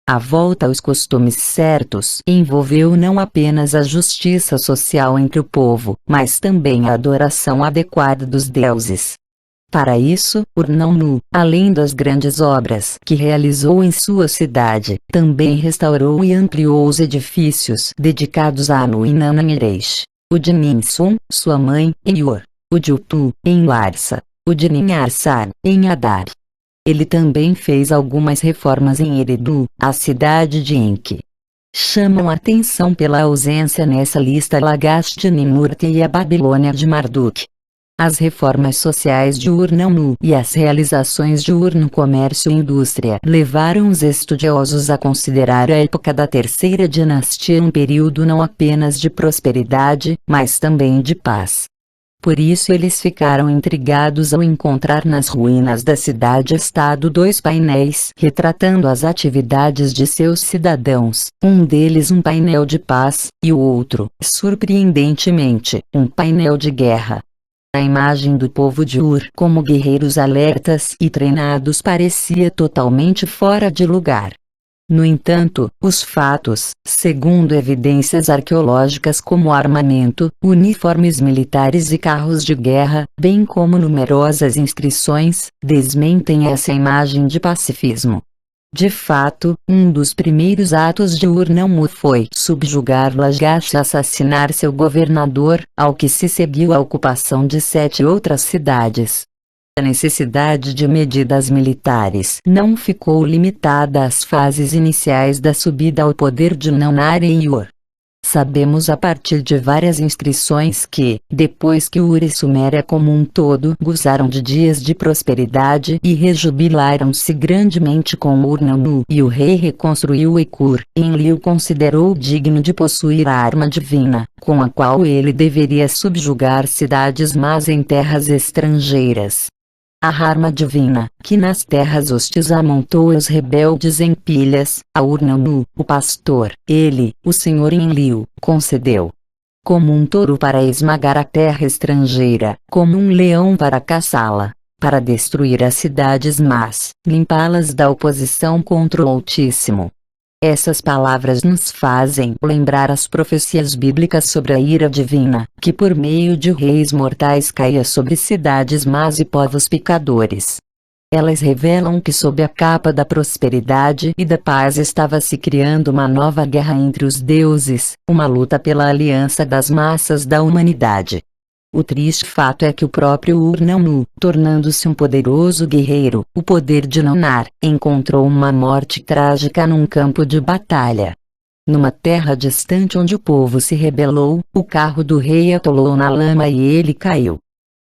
A volta aos costumes certos envolveu não apenas a justiça social entre o povo, mas também a adoração adequada dos deuses. Para isso, Ur-Nammu, além das grandes obras que realizou em sua cidade, também restaurou e ampliou os edifícios dedicados a Anu em Nanna-Niresh, o de Ninsun, sua mãe, em Ur, o de Utu, em Larsa, o de Ninharsar, em Adar. Ele também fez algumas reformas em Eridu, a cidade de Enki. Chamam atenção pela ausência nessa lista Lagash de Ninurta e a Babilônia de Marduk. As reformas sociais de Ur-Nammu e as realizações de Ur no comércio e indústria levaram os estudiosos a considerar a época da terceira dinastia um período não apenas de prosperidade, mas também de paz. Por isso eles ficaram intrigados ao encontrar nas ruínas da cidade-estado 2 painéis retratando as atividades de seus cidadãos, um deles um painel de paz, e o outro, surpreendentemente, um painel de guerra. A imagem do povo de Ur como guerreiros alertas e treinados parecia totalmente fora de lugar. No entanto, os fatos, segundo evidências arqueológicas como armamento, uniformes militares e carros de guerra, bem como numerosas inscrições, desmentem essa imagem de pacifismo. De fato, um dos primeiros atos de Ur-Nammu foi subjugar Lagash e assassinar seu governador, ao que se seguiu a ocupação de 7 outras cidades. A necessidade de medidas militares não ficou limitada às fases iniciais da subida ao poder de Nannar e Ur. Sabemos a partir de várias inscrições que, depois que Ur e Suméria como um todo gozaram de dias de prosperidade e rejubilaram-se grandemente com Ur-Nammu e o rei reconstruiu Ekur, Enlil considerou digno de possuir a arma divina, com a qual ele deveria subjugar cidades más em terras estrangeiras. A arma divina, que nas terras hostis amontou os rebeldes em pilhas, a Ur-Nammu, o pastor, ele, o Senhor Enlil, concedeu. Como um touro para esmagar a terra estrangeira, como um leão para caçá-la, para destruir as cidades más, limpá-las da oposição contra o Altíssimo. Essas palavras nos fazem lembrar as profecias bíblicas sobre a ira divina, que por meio de reis mortais caía sobre cidades más e povos pecadores. Elas revelam que sob a capa da prosperidade e da paz estava se criando uma nova guerra entre os deuses, uma luta pela aliança das massas da humanidade. O triste fato é que o próprio Ur-Nammu, tornando-se um poderoso guerreiro, o poder de Nannar, encontrou uma morte trágica num campo de batalha. Numa terra distante onde o povo se rebelou, o carro do rei atolou na lama e ele caiu.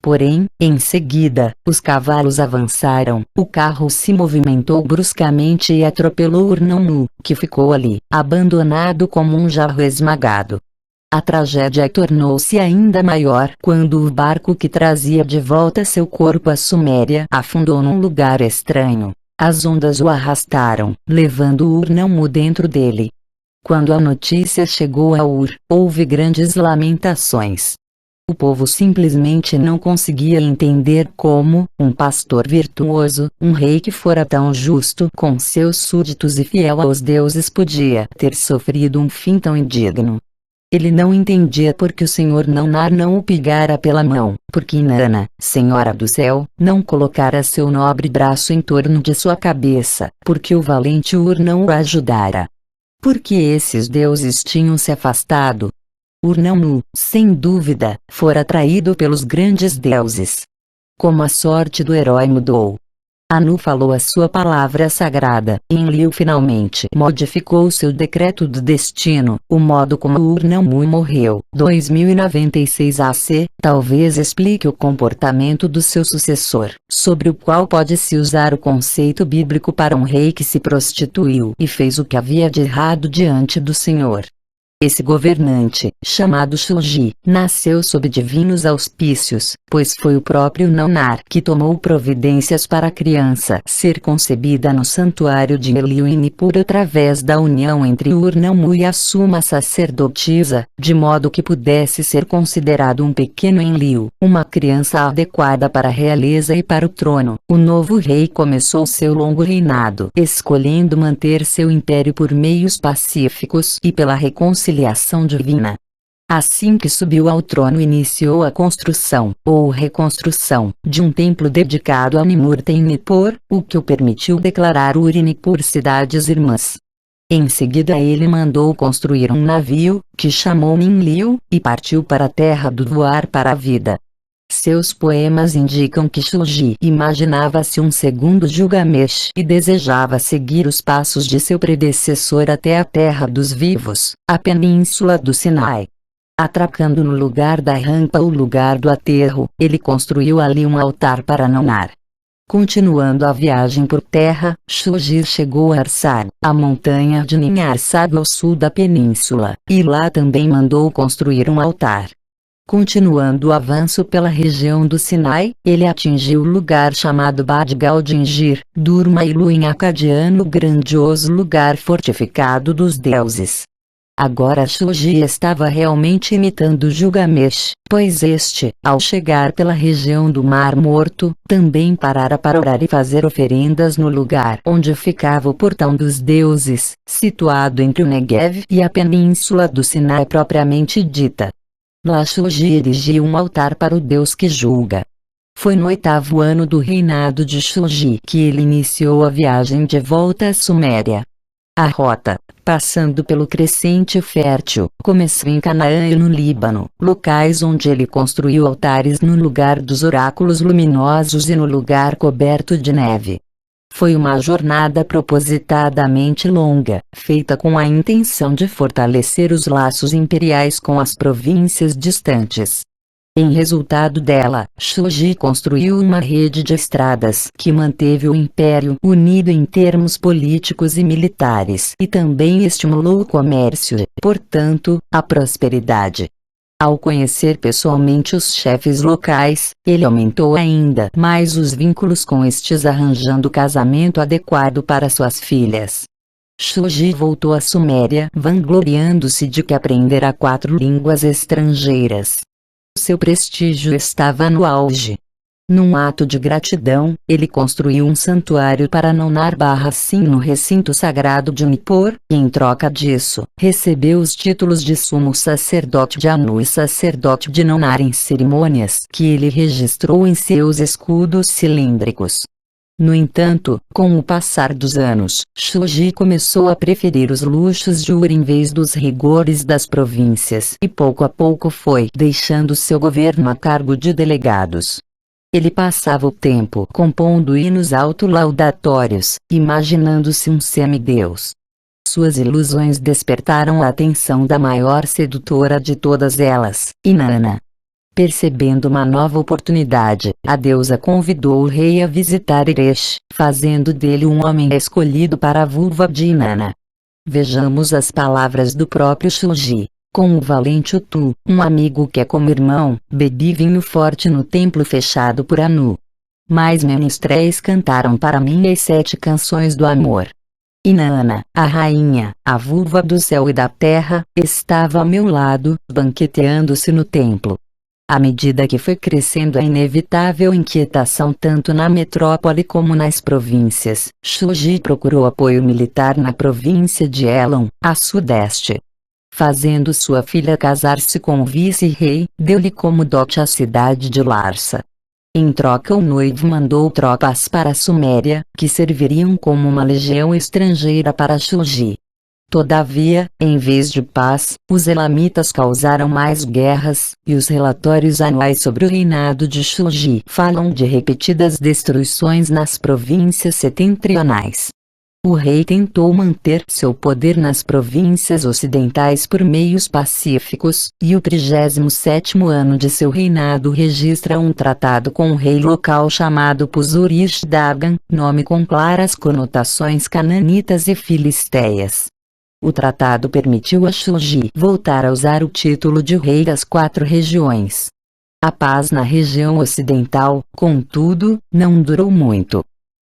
Porém, em seguida, os cavalos avançaram, o carro se movimentou bruscamente e atropelou Ur-Nammu, que ficou ali, abandonado como um jarro esmagado. A tragédia tornou-se ainda maior quando o barco que trazia de volta seu corpo à Suméria afundou num lugar estranho. As ondas o arrastaram, levando Ur-Nammu dentro dele. Quando a notícia chegou a Ur, houve grandes lamentações. O povo simplesmente não conseguia entender como, um pastor virtuoso, um rei que fora tão justo com seus súditos e fiel aos deuses podia ter sofrido um fim tão indigno. Ele não entendia porque o Senhor Namnar não o pegara pela mão, porque Inanna, Senhora do Céu, não colocara seu nobre braço em torno de sua cabeça, porque o valente Ur não o ajudara. Porque esses deuses tinham se afastado. Ur-Nammu, sem dúvida, fora atraído pelos grandes deuses. Como a sorte do herói mudou. Anu falou a sua palavra sagrada, e Enlil finalmente modificou seu decreto do destino, o modo como Ur-Nammu morreu. 2096 AC, talvez explique o comportamento do seu sucessor, sobre o qual pode-se usar o conceito bíblico para um rei que se prostituiu e fez o que havia de errado diante do Senhor. Esse governante, chamado Shulgi, nasceu sob divinos auspícios, pois foi o próprio Namnar que tomou providências para a criança ser concebida no santuário de Enlil em Nippur através da união entre Ur-Nammu e a suma sacerdotisa, de modo que pudesse ser considerado um pequeno Enlil, uma criança adequada para a realeza e para o trono. O novo rei começou seu longo reinado, escolhendo manter seu império por meios pacíficos e pela reconciliação divina. Assim que subiu ao trono, iniciou a construção, ou reconstrução, de um templo dedicado a Ninurta em Nippur, o que o permitiu declarar Ur e Nippur cidades irmãs. Em seguida ele mandou construir um navio, que chamou Ninlil, e partiu para a terra do voar para a vida. Seus poemas indicam que Shulgi imaginava-se um segundo Gilgamesh e desejava seguir os passos de seu predecessor até a terra dos vivos, a península do Sinai. Atracando no lugar da rampa o lugar do aterro, ele construiu ali um altar para Namnar. Continuando a viagem por terra, Shulgi chegou a Arsad, a montanha de Nin-Arsad ao sul da península, e lá também mandou construir um altar. Continuando o avanço pela região do Sinai, ele atingiu o lugar chamado Bad-Galdingir, Durmailu em acadiano, o grandioso lugar fortificado dos deuses. Agora Shulgi estava realmente imitando Gilgamesh, pois este, ao chegar pela região do Mar Morto, também parara para orar e fazer oferendas no lugar onde ficava o portão dos deuses, situado entre o Negev e a península do Sinai propriamente dita. Lá Shulgi erigiu um altar para o Deus que julga. Foi no 8º ano do reinado de Shulgi que ele iniciou a viagem de volta à Suméria. A rota, passando pelo crescente fértil, começou em Canaã e no Líbano, locais onde ele construiu altares no lugar dos oráculos luminosos e no lugar coberto de neve. Foi uma jornada propositadamente longa, feita com a intenção de fortalecer os laços imperiais com as províncias distantes. Em resultado dela, Shulgi construiu uma rede de estradas que manteve o império unido em termos políticos e militares e também estimulou o comércio e, portanto, a prosperidade. Ao conhecer pessoalmente os chefes locais, ele aumentou ainda mais os vínculos com estes, arranjando o casamento adequado para suas filhas. Shulgi voltou à Suméria, vangloriando-se de que aprendera 4 línguas estrangeiras. Seu prestígio estava no auge. Num ato de gratidão, ele construiu um santuário para Namnar-Sim no recinto sagrado de Nippur, e em troca disso, recebeu os títulos de sumo sacerdote de Anu e sacerdote de Namnar em cerimônias que ele registrou em seus escudos cilíndricos. No entanto, com o passar dos anos, Shulgi começou a preferir os luxos de Ur em vez dos rigores das províncias e pouco a pouco foi deixando seu governo a cargo de delegados. Ele passava o tempo compondo hinos autolaudatórios, imaginando-se um semideus. Suas ilusões despertaram a atenção da maior sedutora de todas elas, Inanna. Percebendo uma nova oportunidade, a deusa convidou o rei a visitar Eresh, fazendo dele um homem escolhido para a vulva de Inanna. Vejamos as palavras do próprio Shulgi. Com o valente Utu, um amigo que é como irmão, bebi vinho forte no templo fechado por Anu. mais menestréis cantaram para mim as 7 canções do amor. Inanna, a rainha, a vulva do céu e da terra, estava ao meu lado, banqueteando-se no templo. À medida que foi crescendo a inevitável inquietação tanto na metrópole como nas províncias, Shuji procurou apoio militar na província de Elon, a sudeste. Fazendo sua filha casar-se com o vice-rei, deu-lhe como dote a cidade de Larsa. Em troca o noivo mandou tropas para a Suméria, que serviriam como uma legião estrangeira para Shuji. Todavia, em vez de paz, os elamitas causaram mais guerras, e os relatórios anuais sobre o reinado de Shuji falam de repetidas destruições nas províncias setentrionais. O rei tentou manter seu poder nas províncias ocidentais por meios pacíficos, e o 37º ano de seu reinado registra um tratado com o rei local chamado Puzur-Ishdagan, nome com claras conotações cananitas e filisteias. O tratado permitiu a Shuji voltar a usar o título de rei das 4 regiões. A paz na região ocidental, contudo, não durou muito.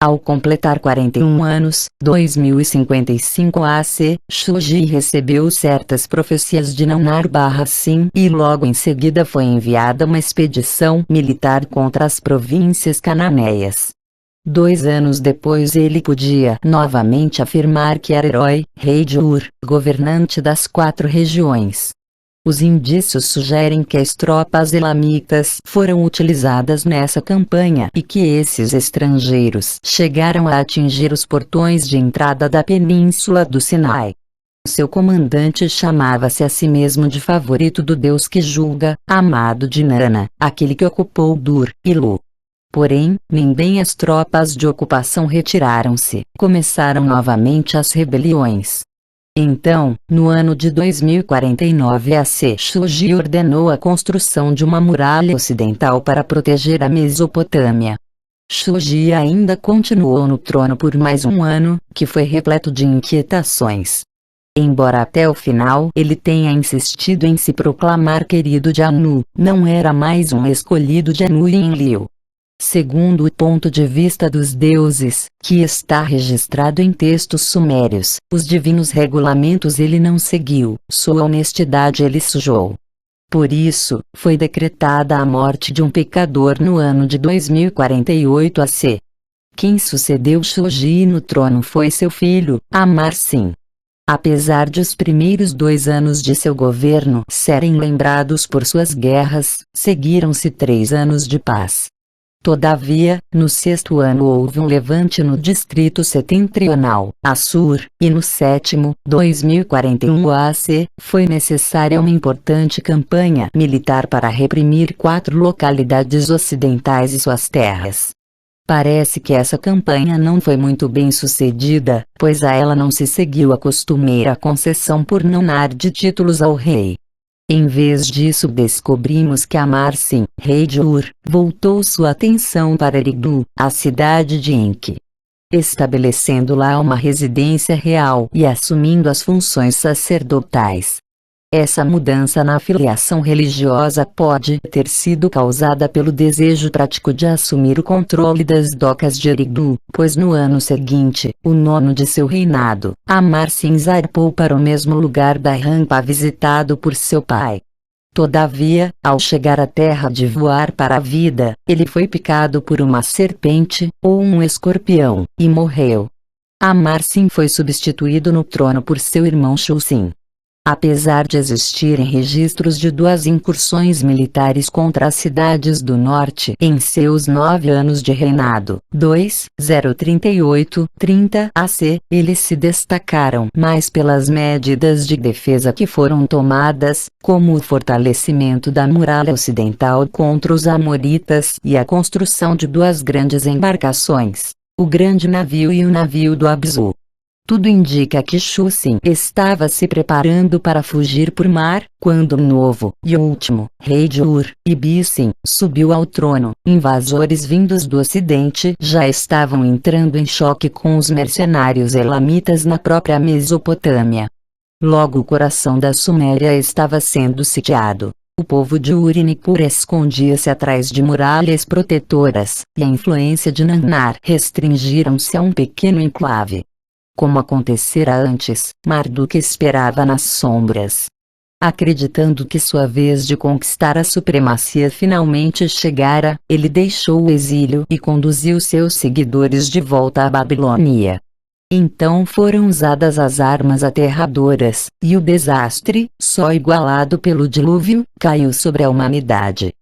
Ao completar 41 anos, 2055 AC, Shuji recebeu certas profecias de Nanar-Sim e logo em seguida foi enviada uma expedição militar contra as províncias cananeias. 2 anos depois ele podia novamente afirmar que era herói, rei de Ur, governante das 4 regiões. Os indícios sugerem que as tropas elamitas foram utilizadas nessa campanha e que esses estrangeiros chegaram a atingir os portões de entrada da península do Sinai. Seu comandante chamava-se a si mesmo de favorito do Deus que julga, amado de Inanna, aquele que ocupou Dur e Lu. Porém, nem bem as tropas de ocupação retiraram-se, começaram novamente as rebeliões. Então, no ano de 2049 AC, Shuji ordenou a construção de uma muralha ocidental para proteger a Mesopotâmia. Shuji ainda continuou no trono por mais um ano, que foi repleto de inquietações. Embora até o final ele tenha insistido em se proclamar querido de Anu, não era mais um escolhido de Anu e Enlil. Segundo o ponto de vista dos deuses, que está registrado em textos sumérios, os divinos regulamentos ele não seguiu, sua honestidade ele sujou. Por isso, foi decretada a morte de um pecador no ano de 2048 AC. Quem sucedeu Shuji no trono foi seu filho, Amar-Sin. Apesar de os primeiros 2 anos de seu governo serem lembrados por suas guerras, seguiram-se 3 anos de paz. Todavia, no 6º ano houve um levante no distrito setentrional, Assur, e no 7º, 2041 AC, foi necessária uma importante campanha militar para reprimir 4 localidades ocidentais e suas terras. Parece que essa campanha não foi muito bem sucedida, pois a ela não se seguiu a costumeira concessão por Nanar de títulos ao rei. Em vez disso descobrimos que Amar-Sin, rei de Ur, voltou sua atenção para Eridu, a cidade de Enki, estabelecendo lá uma residência real e assumindo as funções sacerdotais. Essa mudança na filiação religiosa pode ter sido causada pelo desejo prático de assumir o controle das docas de Eridu, pois no ano seguinte, o 9º de seu reinado, Amar-Sin zarpou para o mesmo lugar da rampa visitado por seu pai. Todavia, ao chegar à terra de voar para a vida, ele foi picado por uma serpente, ou um escorpião, e morreu. Amar-Sin foi substituído no trono por seu irmão Shu-Sin. Apesar de existirem registros de 2 incursões militares contra as cidades do norte em seus 9 anos de reinado, 038-30 AC, eles se destacaram mais pelas medidas de defesa que foram tomadas, como o fortalecimento da muralha ocidental contra os amoritas e a construção de 2 grandes embarcações, o grande navio e o navio do Abzu. Tudo indica que Shu-Sin estava se preparando para fugir por mar, quando o novo e último rei de Ur, Ibi-Sin, subiu ao trono. Invasores vindos do ocidente já estavam entrando em choque com os mercenários elamitas na própria Mesopotâmia. Logo o coração da Suméria estava sendo sitiado. O povo de Ur-Nippur escondia-se atrás de muralhas protetoras, e a influência de Namnar restringiram-se a um pequeno enclave. Como acontecera antes, Marduk esperava nas sombras. Acreditando que sua vez de conquistar a supremacia finalmente chegara, ele deixou o exílio e conduziu seus seguidores de volta à Babilônia. Então foram usadas as armas aterradoras, e o desastre, só igualado pelo dilúvio, caiu sobre a humanidade.